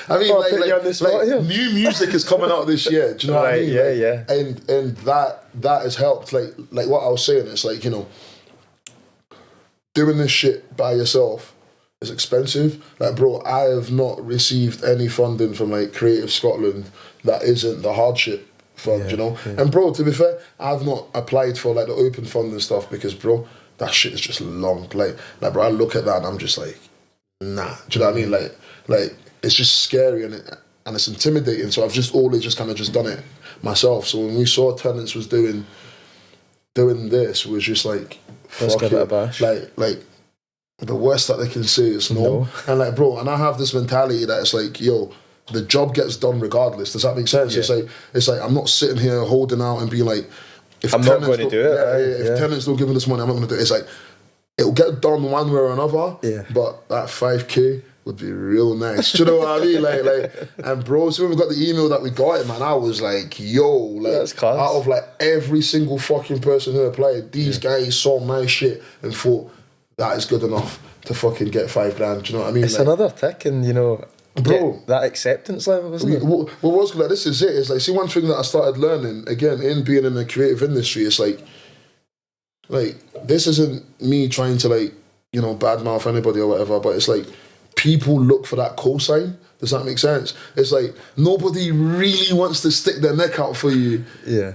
I mean, Oh, put you on the spot here. new music is coming out this year. Do you know what I Right, mean? yeah, Like, yeah. And that has helped. Like what I was saying, it's like, you know, doing this shit by yourself is expensive. Like, bro, I have not received any funding from like Creative Scotland that isn't the hardship fund, you know. And bro, to be fair, I've not applied for like the open fund and stuff because, bro, that shit is just long. Like, bro, I look at that and I'm just like, nah. Do you know what I mean? Like it's just scary and it's intimidating. So I've just always just kind of just done it myself. So when we saw Tenants was doing this, it was just like, Let's fuck give it a it. bash. Like the worst that they can say is no. And like, bro, and I have this mentality that it's like, yo, the job gets done regardless. Does that make sense? Yeah. It's like I'm not sitting here holding out and being like, if I'm not tenants going to don't- do it. Yeah, if tenants don't give me this money, I'm not going to do it. It's like it'll get done one way or another. Yeah. But that 5K would be real nice. Do you know what I mean? Like, and bro, so when we got the email that we got it, man, I was like, yo, like, That's class. out of like every single fucking person who applied, these guys saw my shit and thought that is good enough to fucking get $5,000. Do you know what I mean? It's Like, another tick and, you know, Bro. get that acceptance level, isn't it? Well, what's like this is it. It's like, see, one thing that I started learning again in being in the creative industry is like this isn't me trying to like, you know, badmouth anybody or whatever, but it's like people look for that cosign. Does that make sense? It's like nobody really wants to stick their neck out for you Yeah.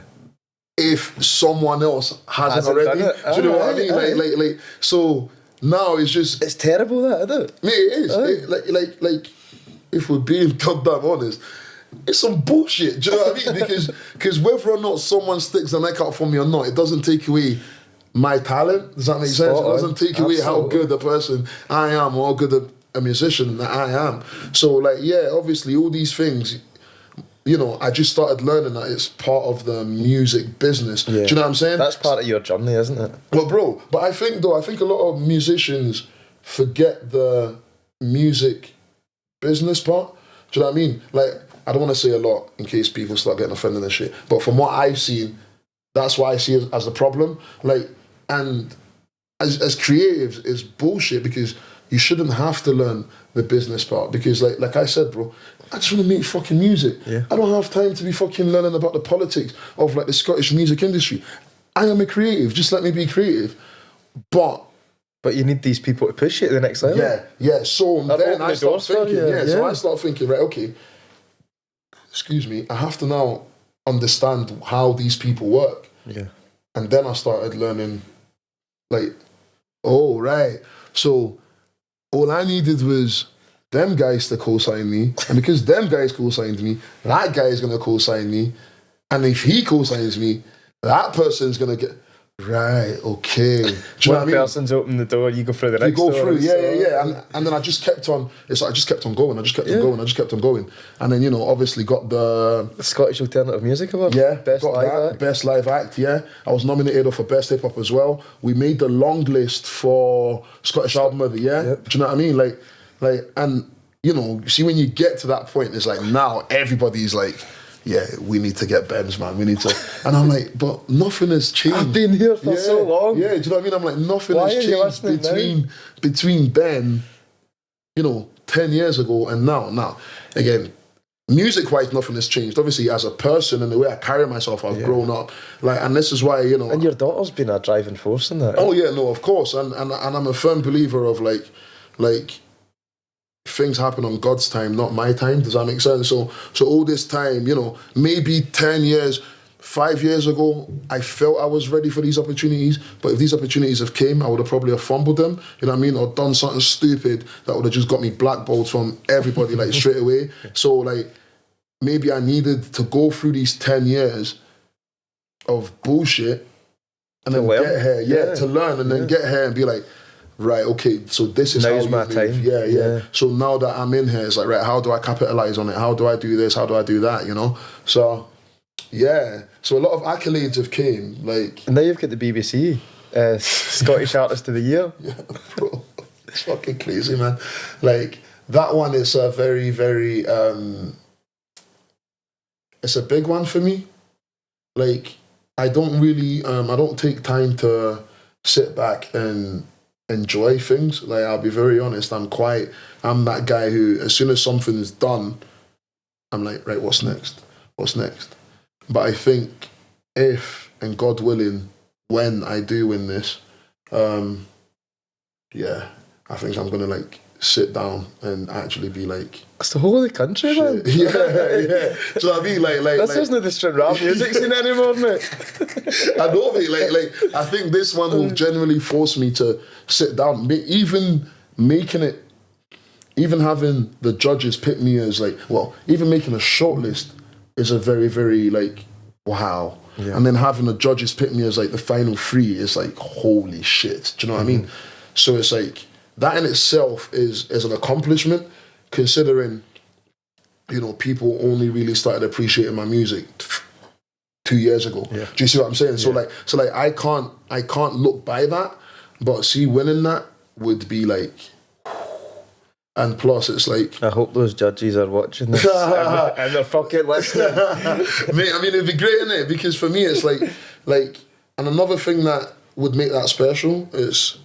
if someone else hasn't Hasn't already. done it. Do you know what I Aye, mean? aye. Like, so now it's just It's terrible, that, isn't it? mate, it is. Aye. Like, if we're being goddamn honest, it's some bullshit. Do you know what I mean? Because whether or not someone sticks their neck out for me or not, it doesn't take away my talent. Does that make sense? It Spot on. doesn't take away how Absolutely. good a person I am or how good a musician that I am. So, like, yeah, obviously, all these things, you know, I just started learning that it's part of the music business. Yeah. Do you know what I'm saying? That's part of your journey, isn't it? Well, bro, but I think a lot of musicians forget the music business part. Do you know what I mean? Like, I don't want to say a lot in case people start getting offended and shit, but from what I've seen, that's why I see it as a problem. Like, and as creatives, it's bullshit because you shouldn't have to learn the business part because, like I said, bro, I just want to make fucking music. Yeah. I don't have time to be fucking learning about the politics of like the Scottish music industry. I am a creative. Just let me be creative. But you need these people to push you to the next level. yeah. So That then opened I the start doors for thinking, you, so yeah. I start thinking, right, okay, excuse me, I have to now understand how these people work. Yeah. And then I started learning Like, oh, right. So all I needed was them guys to co-sign me. And because them guys co-signed me, that guy is going to co-sign me. And if he co-signs me, that person's going to get... Right, okay. Do you know what I mean? person's opened the door, you go through the next You go door. through, yeah. And then I just kept on, it's like I just kept on going, I just kept on going. And then, you know, obviously got the Scottish Alternative Music Award. yeah, Best got live that. act. Best live act, yeah. I was nominated for Best Hip Hop as well. We made the long list for Scottish Album of the Year. Yep. Do you know what I mean? Like, and, you know, see, when you get to that point, it's like now everybody's like, yeah, we need to get Bemz, man. We need to. And I'm like, but nothing has changed. I've been here for so long. Yeah, do you know what I mean? I'm like, nothing Why has are you changed listening between Ben, you know, 10 years ago and now. Now, again, music-wise, nothing has changed. Obviously, as a person and the way I carry myself, I've grown up. Like, and this is why, you know. And your daughter's been a driving force in that. Oh yeah, no, of course. And I'm a firm believer of like things happen on God's time, not my time. Does that make sense? So all this time, you know, maybe 10 years, 5 years ago, I felt I was ready for these opportunities. But if these opportunities have came, I would have probably have fumbled them. You know what I mean? Or done something stupid that would have just got me blackballed from everybody like straight away. So like maybe I needed to go through these 10 years of bullshit and then get here, to learn and then get here and be like, right, okay, so this is Now's how my you move. time. Yeah. So now that I'm in here, it's like, right, how do I capitalize on it? How do I do this? How do I do that? You know? So, yeah. So a lot of accolades have came. Like, And now you've got the BBC Scottish Artist of the Year. yeah, bro, it's fucking crazy, man. Like, that one is a very, very, it's a big one for me. Like, I don't really, I don't take time to sit back and enjoy things. Like, I'll be very honest, I'm that guy who, as soon as something is done, I'm like, right, what's next? But I think if, and God willing, when I do win this, yeah, I think I'm gonna like sit down and actually be like, It's the whole of the country, man. yeah. So I mean, like This isn't the Stranraer music scene anymore, mate. I know, mate. Like, I think this one will generally force me to sit down. Even making it, even having the judges pick me as like, well, even making a shortlist is a very, very like, wow. Yeah. And then having the judges pick me as like the final three is like, holy shit. Do you know what I mean? So it's like, that in itself is an accomplishment, considering, you know, people only really started appreciating my music 2 years ago. Yeah. Do you see what I'm saying? Yeah. So like I can't look by that, but see, winning that would be like, and plus it's like, I hope those judges are watching this and they're fucking listening. Mate, I mean, it'd be great, innit? Because for me, it's like, and another thing that would make that special is,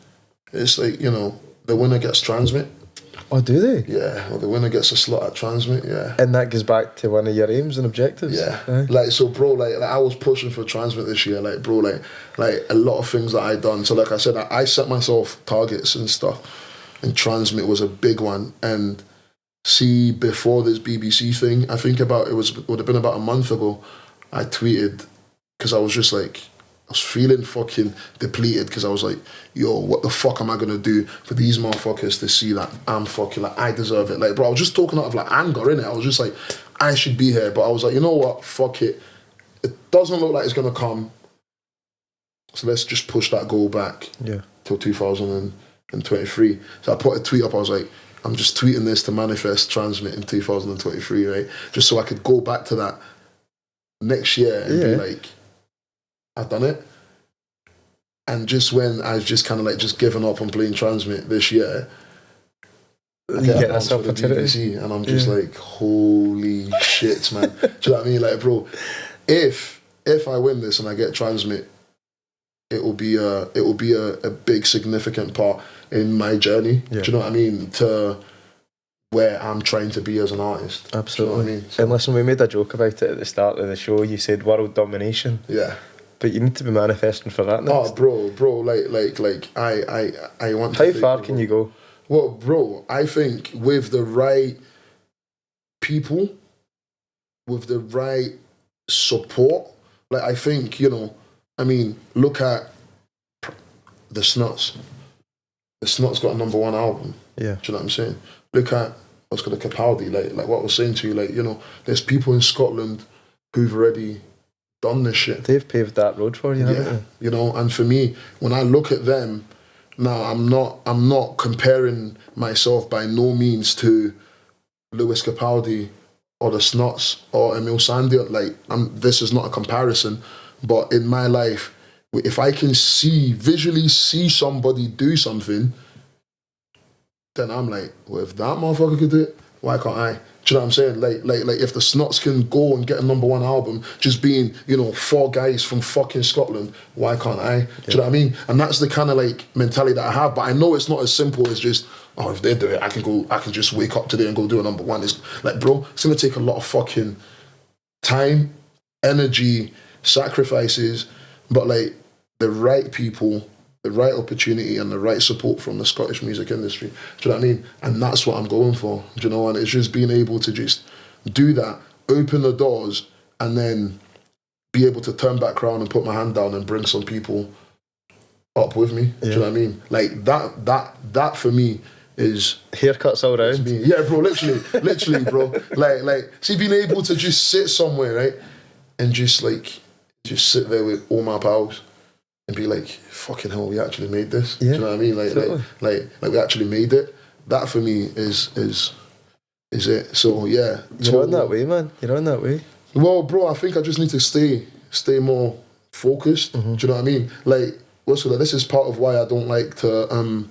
it's like, you know, the winner gets Transmit. Oh, do they? Yeah, or the winner gets a slot at Transmit, yeah. And that goes back to one of your aims and objectives? Yeah. Aye. Like, so, bro, like I was pushing for Transmit this year, like, bro, like a lot of things that I done. So, like I said, I set myself targets and stuff, and Transmit was a big one. And see, before this BBC thing, I think it would have been about a month ago, I tweeted, because I was just like, I was feeling fucking depleted because I was like, yo, what the fuck am I going to do for these motherfuckers to see that I'm fucking, like, I deserve it. Like, bro, I was just talking out of, like, anger, innit? I was just like, I should be here. But I was like, you know what? Fuck it. It doesn't look like it's going to come. So let's just push that goal back till 2023. So I put a tweet up. I was like, I'm just tweeting this to manifest Transmit in 2023, right? Just so I could go back to that next year and be like, I've done it. And just when I was just kind of like just giving up on playing Transmit this year, you get this opportunity. BBC, and I'm just like, holy shit, man. Do you know what I mean? Like, bro, if I win this and I get Transmit, it will be a big significant part in my journey. Yeah. Do you know what I mean? To where I'm trying to be as an artist. Absolutely. Do you know what I mean? So, and listen, we made a joke about it at the start of the show. You said world domination. Yeah. But you need to be manifesting for that next. Oh, bro, like I want. How far can you go? Well, bro, I think with the right people, with the right support, like I think, you know, I mean, look at the Snuts. The Snuts got a #1 album. Yeah. Do you know what I'm saying? Look at what's called a Capaldi, like what I was saying to you, like, you know, there's people in Scotland who've already done this shit. They've paved that road for you, haven't they? You know, and for me, when I look at them, now I'm not comparing myself by no means to Lewis Capaldi or the Snuts or Emil Sandier. Like, this is not a comparison, but in my life, if I can visually see somebody do something, then I'm like, well, if that motherfucker could do it, why can't I? Do you know what I'm saying? Like if the Snuts can go and get a #1 album, just being, you know, 4 guys from fucking Scotland, why can't I? Do you know what I mean? And that's the kind of like mentality that I have. But I know it's not as simple as just, oh, if they do it, I can just wake up today and go do a #1. It's like, bro, it's gonna take a lot of fucking time, energy, sacrifices, but like the right people, the right opportunity and the right support from the Scottish music industry. Do you know what I mean? And that's what I'm going for. Do you know? And it's just being able to just do that, open the doors, and then be able to turn back around and put my hand down and bring some people up with me. Do you know what I mean? Like that for me is haircuts all round. me. Yeah, bro, literally, bro. Like, see, being able to just sit somewhere, right, and just sit there with all my pals and be like, fucking hell, we actually made this. Yeah, do you know what I mean? Like we actually made it. That for me is it. So yeah. You're on that way, man. You're on that way. Well, bro, I think I just need to stay more focused. Do you know what I mean? Like, this is part of why I don't like to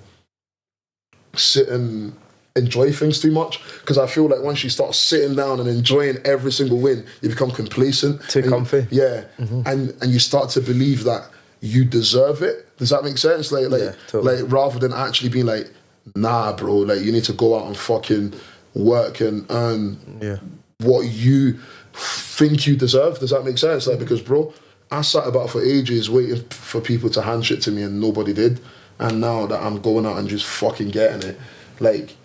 sit and enjoy things too much, because I feel like once you start sitting down and enjoying every single win, you become complacent. Too comfy. And you start to believe that you deserve it. Does that make sense? Totally. Like rather than actually being like, nah, bro, like you need to go out and fucking work and earn what you think you deserve. Does that make sense? Like, because, bro, I sat about for ages waiting for people to hand shit to me and nobody did. And now that I'm going out and just fucking getting it, like,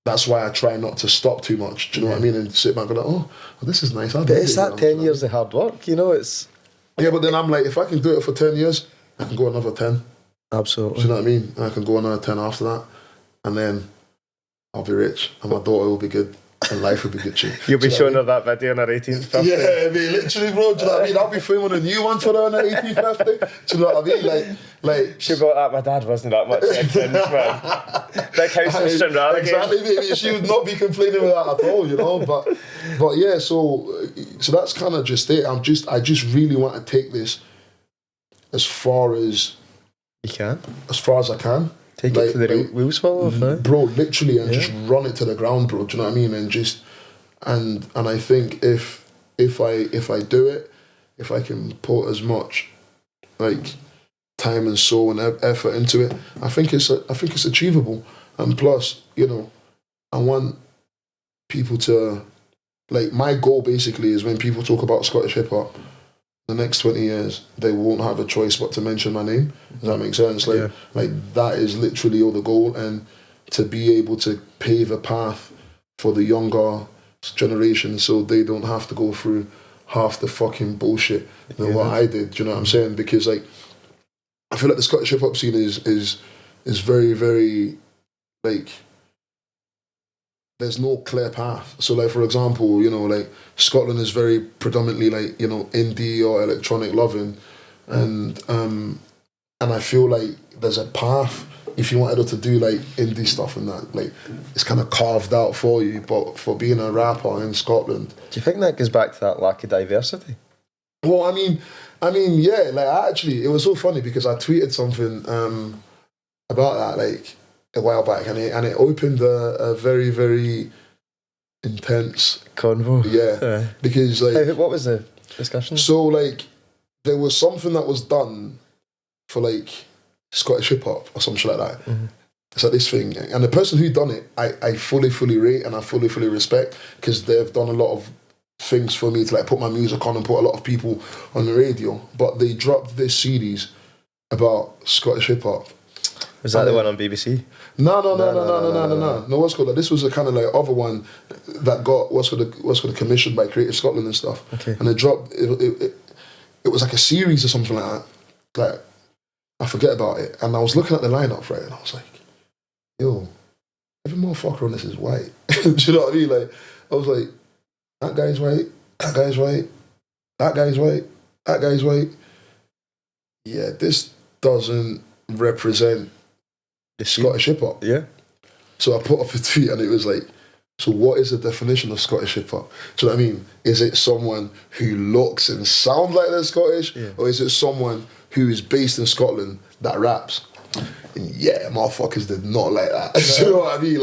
that's why I try not to stop too much. Do you know what I mean? And sit back and go like, oh, well, this is nice. But it's that 10 years of hard work, you know, it's... Yeah, but then I'm like, if I can do it for 10 years, I can go another 10. Absolutely. Do you know what I mean? And I can go another 10 after that. And then I'll be rich and my daughter will be good and life will be good too. You'll be showing her that video on her 18th birthday. Yeah, I mean, literally, bro. Do you know what I mean? I'll be filming a new one for her on her 18th birthday. Do you know what I mean? Like she brought that. My dad wasn't that much sense, man. Big house in Stranraer. Exactly, baby. She would not be complaining with that at all, you know. But yeah, so that's kind of just it. I just really want to take this as far as you can, as far as I can. Take it to the wheels fall off, eh? Bro, literally, and just run it to the ground, bro. Do you know what I mean? And just and I think if I do it, if I can put as much like time and soul and effort into it, I think it's achievable. And plus, you know, I want people to, like, my goal basically is when people talk about Scottish hip hop, the next 20 years, they won't have a choice but to mention my name. Does that make sense? Like that is literally all the goal, and to be able to pave a path for the younger generation so they don't have to go through half the fucking bullshit than what I did. Do you know what I'm saying? Because like, I feel like the Scottish hip hop scene is very, very, like, there's no clear path. So like, for example, you know, like Scotland is very predominantly like, you know, indie or electronic loving, and I feel like there's a path if you wanted to do like indie stuff and that, like it's kind of carved out for you. But for being a rapper in Scotland, do you think that goes back to that lack of diversity? Well, I mean, yeah. Like, it was so funny because I tweeted something about that like a while back, and it opened a very, very intense convo. Yeah, because like, hey, what was the discussion? So like, there was something that was done for like Scottish hip hop or something like that. Mm-hmm. It's like this thing, and the person who done it, I fully rate and I fully respect, because they've done a lot of things for me to like put my music on and put a lot of people on the radio. But they dropped this series about Scottish hip hop. Was that the one on BBC? No. What's called? This was a kind of like other one that got what's called commissioned by Creative Scotland and stuff. Okay. And it dropped. It was like a series or something like that. Like, I forget about it. And I was looking at the lineup, right, and I was like, yo, every motherfucker on this is white. Do you know what I mean? Like, I was like, that guy's white, that guy's white, that guy's white, that guy's white. Yeah, this doesn't represent The Scottish hip hop. Yeah. So I put up a tweet and it was like, so what is the definition of Scottish hip hop? Do you know what I mean? Is it someone who looks and sounds like they're Scottish? Yeah. Or is it someone who is based in Scotland that raps? And yeah, motherfuckers did not like that. Do you know what I mean?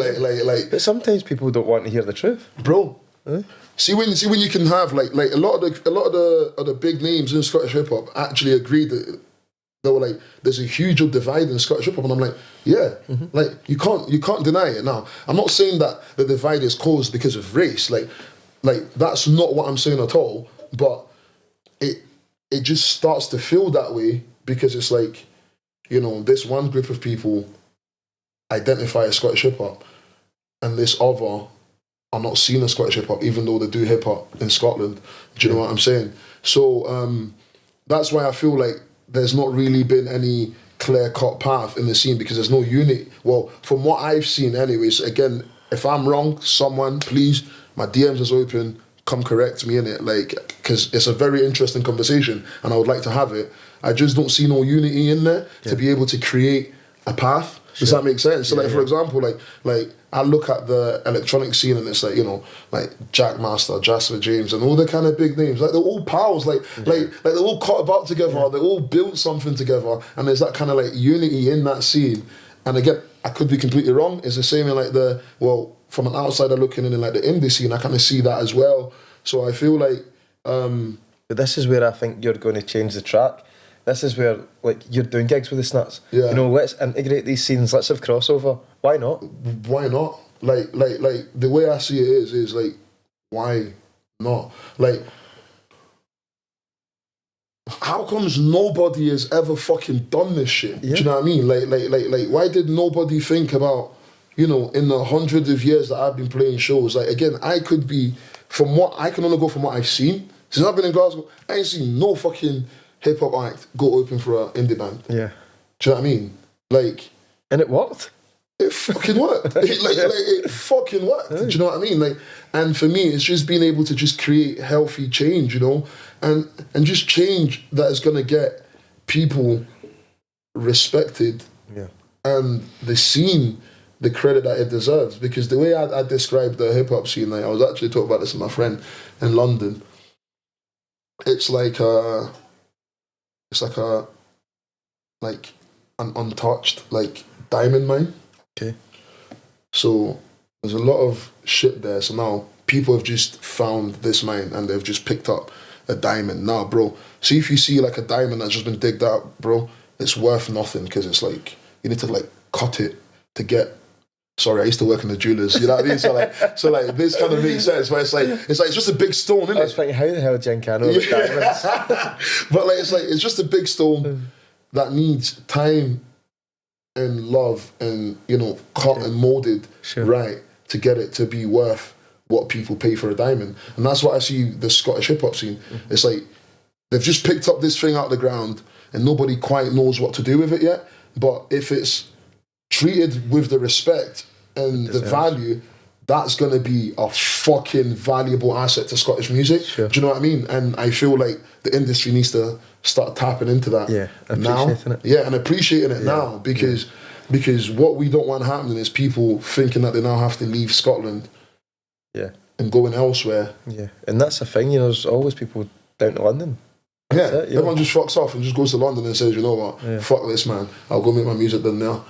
Like. But sometimes people don't want to hear the truth. Bro. See when you can have like a lot of the big names in Scottish hip hop actually agreed that they were like, there's a huge divide in Scottish hip hop, and I'm like, yeah, like you can't deny it. Now, I'm not saying that the divide is caused because of race, like that's not what I'm saying at all. But it just starts to feel that way because it's like, you know, this one group of people identify as Scottish hip hop, and this other are not seen as Scottish hip hop, even though they do hip hop in Scotland. Do you know what I'm saying? So that's why I feel like there's not really been any clear-cut path in the scene because there's no unity. Well, from what I've seen anyways, again, if I'm wrong, someone, please, my DMs is open, come correct me in it, like, because it's a very interesting conversation and I would like to have it. I just don't see no unity in there to be able to create a path. Does that make sense? So, for example, like I look at the electronic scene and it's like, you know, like Jack Master, Jasper James, and all the kind of big names. Like they're all pals. Like they're all caught about together. They all built something together, and there's that kind of like unity in that scene. And again, I could be completely wrong. It's the same in like from an outsider looking in like the indie scene, I kind of see that as well. So I feel like. But this is where I think you're going to change the track. This is where, like, you're doing gigs with the Snuts. Yeah. You know, let's integrate these scenes. Let's have crossover. Why not? Why not? Like the way I see it is like, why not? Like, how comes nobody has ever fucking done this shit? Yeah. Do you know what I mean? Like, why did nobody think about, you know, in the hundreds of years that I've been playing shows? Like, again, I can only go from what I've seen. Since I've been in Glasgow, I ain't seen no fucking hip hop act go open for an indie band. Yeah. Do you know what I mean? Like, and it worked. It fucking worked. It fucking worked. Do you know what I mean? Like, and for me, it's just being able to just create healthy change, you know, and just change that is gonna get people respected, and the scene the credit that it deserves. Because the way I described the hip hop scene, like I was actually talking about this with my friend in London. It's like an untouched like diamond mine. Okay. So there's a lot of shit there. So now people have just found this mine and they've just picked up a diamond. Now, bro, see if you see like a diamond that's just been digged out, bro, it's worth nothing because it's like you need to like cut it to get. Sorry, I used to work in the jewelers. You know what I mean? So like this kind of makes sense. But it's just a big stone, isn't it? I was thinking, how the hell Giancano with diamonds? But like it's just a big stone that needs time and love and, you know, cut and molded right to get it to be worth what people pay for a diamond. And that's what I see the Scottish hip hop scene. It's like they've just picked up this thing out of the ground and nobody quite knows what to do with it yet. But if it's treated with the respect and the value, that's going to be a fucking valuable asset to Scottish music. Sure. Do you know what I mean? And I feel like the industry needs to start tapping into that appreciating it. Yeah, and appreciating it now because what we don't want happening is people thinking that they now have to leave Scotland and going elsewhere. Yeah, and that's the thing, you know, there's always people down to London. Everyone just fucks off and just goes to London and says, you know what, fuck this, man, I'll go make my music done now.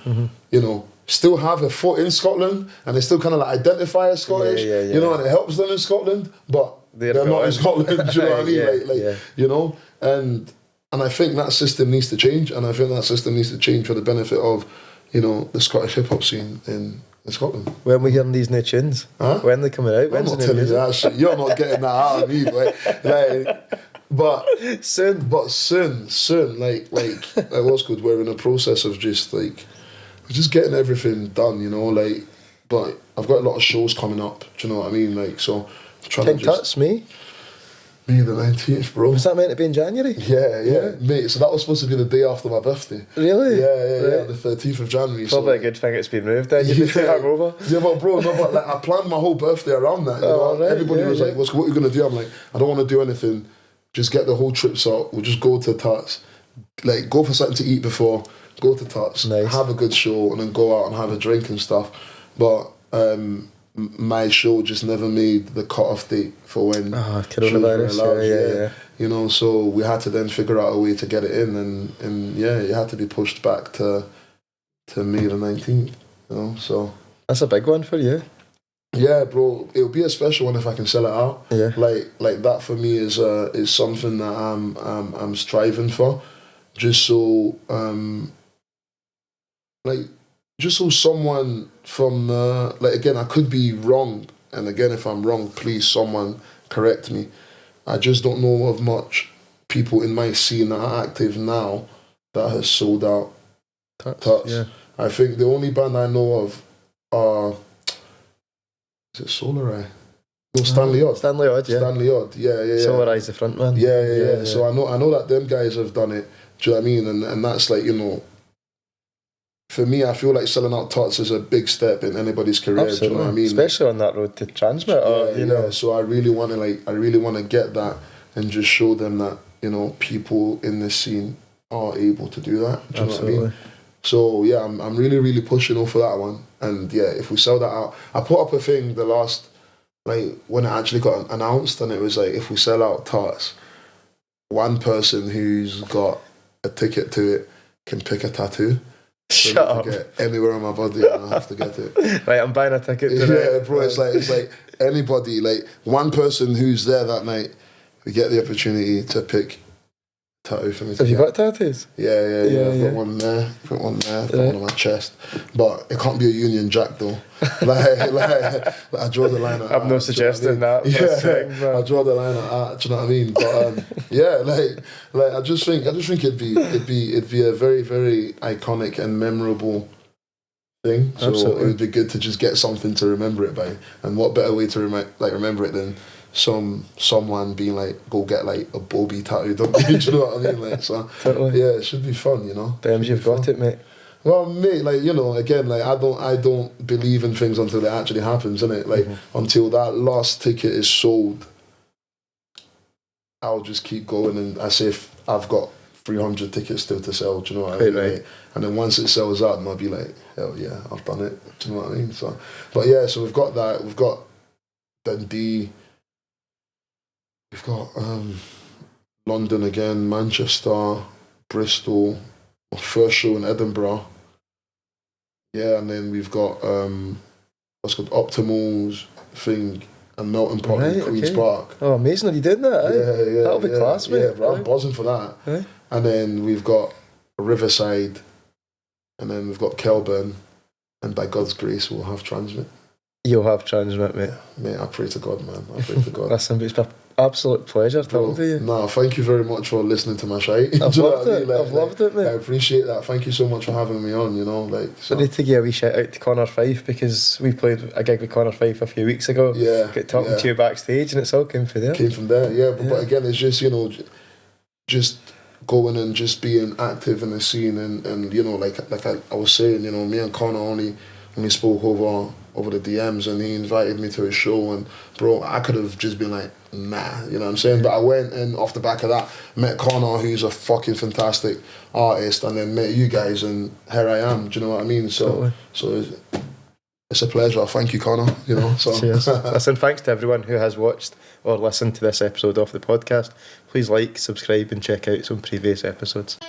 You know, still have a foot in Scotland and they still kind of like identify as Scottish, you know, and it helps them in Scotland, but they're not in Scotland, do you know what I mean? You know, and I think that system needs to change, and I think that system needs to change for the benefit of, you know, the Scottish hip hop scene in Scotland. When we hearing these new tunes? Huh? When they coming out? I'm not telling you that shit. You're not getting that out of me, boy. But soon, like what's good? We're in a process of just getting everything done, you know. Like, but I've got a lot of shows coming up. Do you know what I mean? Like, so trying to just. Tuts, me. May the 19th, bro. Was that meant to be in January? Yeah, mate. So that was supposed to be the day after my birthday. Really? Yeah, the 13th of January. Probably a good thing it's been moved then. You'd be too hungover. Yeah, but bro, no, but like I planned my whole birthday around that. You know? Right, Everybody was like, what are you gonna do? I'm like, I don't want to do anything. Just get the whole trip sorted. We'll just go to Tuts, like go for something to eat before, go to Tuts, have a good show, and then go out and have a drink and stuff. But my show just never made the cut-off date for when coronavirus. Yeah. You know, so we had to then figure out a way to get it in, and yeah, it had to be pushed back to May the 19th. You know, so that's a big one for you. Yeah, bro, it'll be a special one if I can sell it out. Yeah, like that for me is something that I'm striving for, just so just so someone from again, I could be wrong, and again, if I'm wrong, please someone correct me. I just don't know of much people in my scene that are active now that has sold out Tuts. Yeah. I think the only band I know of are, is it Stranraer? No, Stanley Odd. Stanley Odd, yeah. Stanley Odd, yeah. Solarize the front man. Yeah. So I know that them guys have done it. Do you know what I mean? And that's like, you know, for me, I feel like selling out Tuts is a big step in anybody's career. Absolutely. Do you know what I mean? Especially on that road to Transmit. Yeah. So I really want to get that and just show them that, you know, people in this scene are able to do that. Do you know what I mean? So yeah, I'm really, really pushing on for that one. And yeah, if we sell that out, I put up a thing the last, like when it actually got announced, and it was like, if we sell out Tuts, one person who's got a ticket to it can pick a tattoo. So Shut up. Get anywhere on my body, and I have to get it. Right, I'm buying a ticket today. Yeah, bro, it's like anybody, like one person who's there that night, we get the opportunity to pick a tattoo for me. Have you got tattoos? Yeah. I've got one there. I've got one there. I've got one on my chest, but it can't be a Union Jack though. like I draw the line at I'm not suggesting that. I draw the line at art. Do you know what I mean? But yeah, like I just think it'd be a very, very iconic and memorable thing. So Absolutely. it would be good to just get something to remember it by. And what better way to remember it than someone being like, go get like a Bobby tattoo, don't you? Do you know what I mean? Like, so Totally. yeah, it should be fun, you know. Bemz, you've got it, mate. Well, mate, like, you know, again, like I don't believe in things until it actually happens, innit? Like until that last ticket is sold, I'll just keep going, and as if I've got 300 tickets still to sell. Do you know what I mean? Right. Like, and then once it sells out, then I'll be like, hell yeah, I've done it. Do you know what I mean? So, but yeah, so we've got that. We've got Dundee. We've got London again, Manchester, Bristol. My first show in Edinburgh. Yeah, and then we've got what's called Optimals thing and Melting Pot in Queen's Park. Oh, amazing! Are you doing that? Yeah. That'll be class, mate. Yeah, bro, I'm buzzing for that. Right. And then we've got Riverside, and then we've got Kelburn, and by God's grace, we'll have Transmit. You'll have Transmit, mate. Mate, I pray to God, man. I pray to God. Listen, it's been an absolute pleasure talking to you. No, thank you very much for listening to my shite. I've loved it. I've loved it, mate. I appreciate that. Thank you so much for having me on, you know. Like, so. I need to give a wee shout out to Connor Fife, because we played a gig with Connor Fife a few weeks ago. Yeah. Got talking to you backstage, and it's all came from there. Came from there, yeah. But again, it's just, you know, just going and just being active in the scene, and you know, like I was saying, you know, me and Connor only spoke over the DMs, and he invited me to his show, and bro, I could have just been like, nah, you know what I'm saying? But I went, and off the back of that, met Connor, who's a fucking fantastic artist, and then met you guys, and here I am. Do you know what I mean? So it's a pleasure. Thank you, Connor. You know. So. Cheers. Listen, thanks to everyone who has watched or listened to this episode of the podcast. Please like, subscribe, and check out some previous episodes.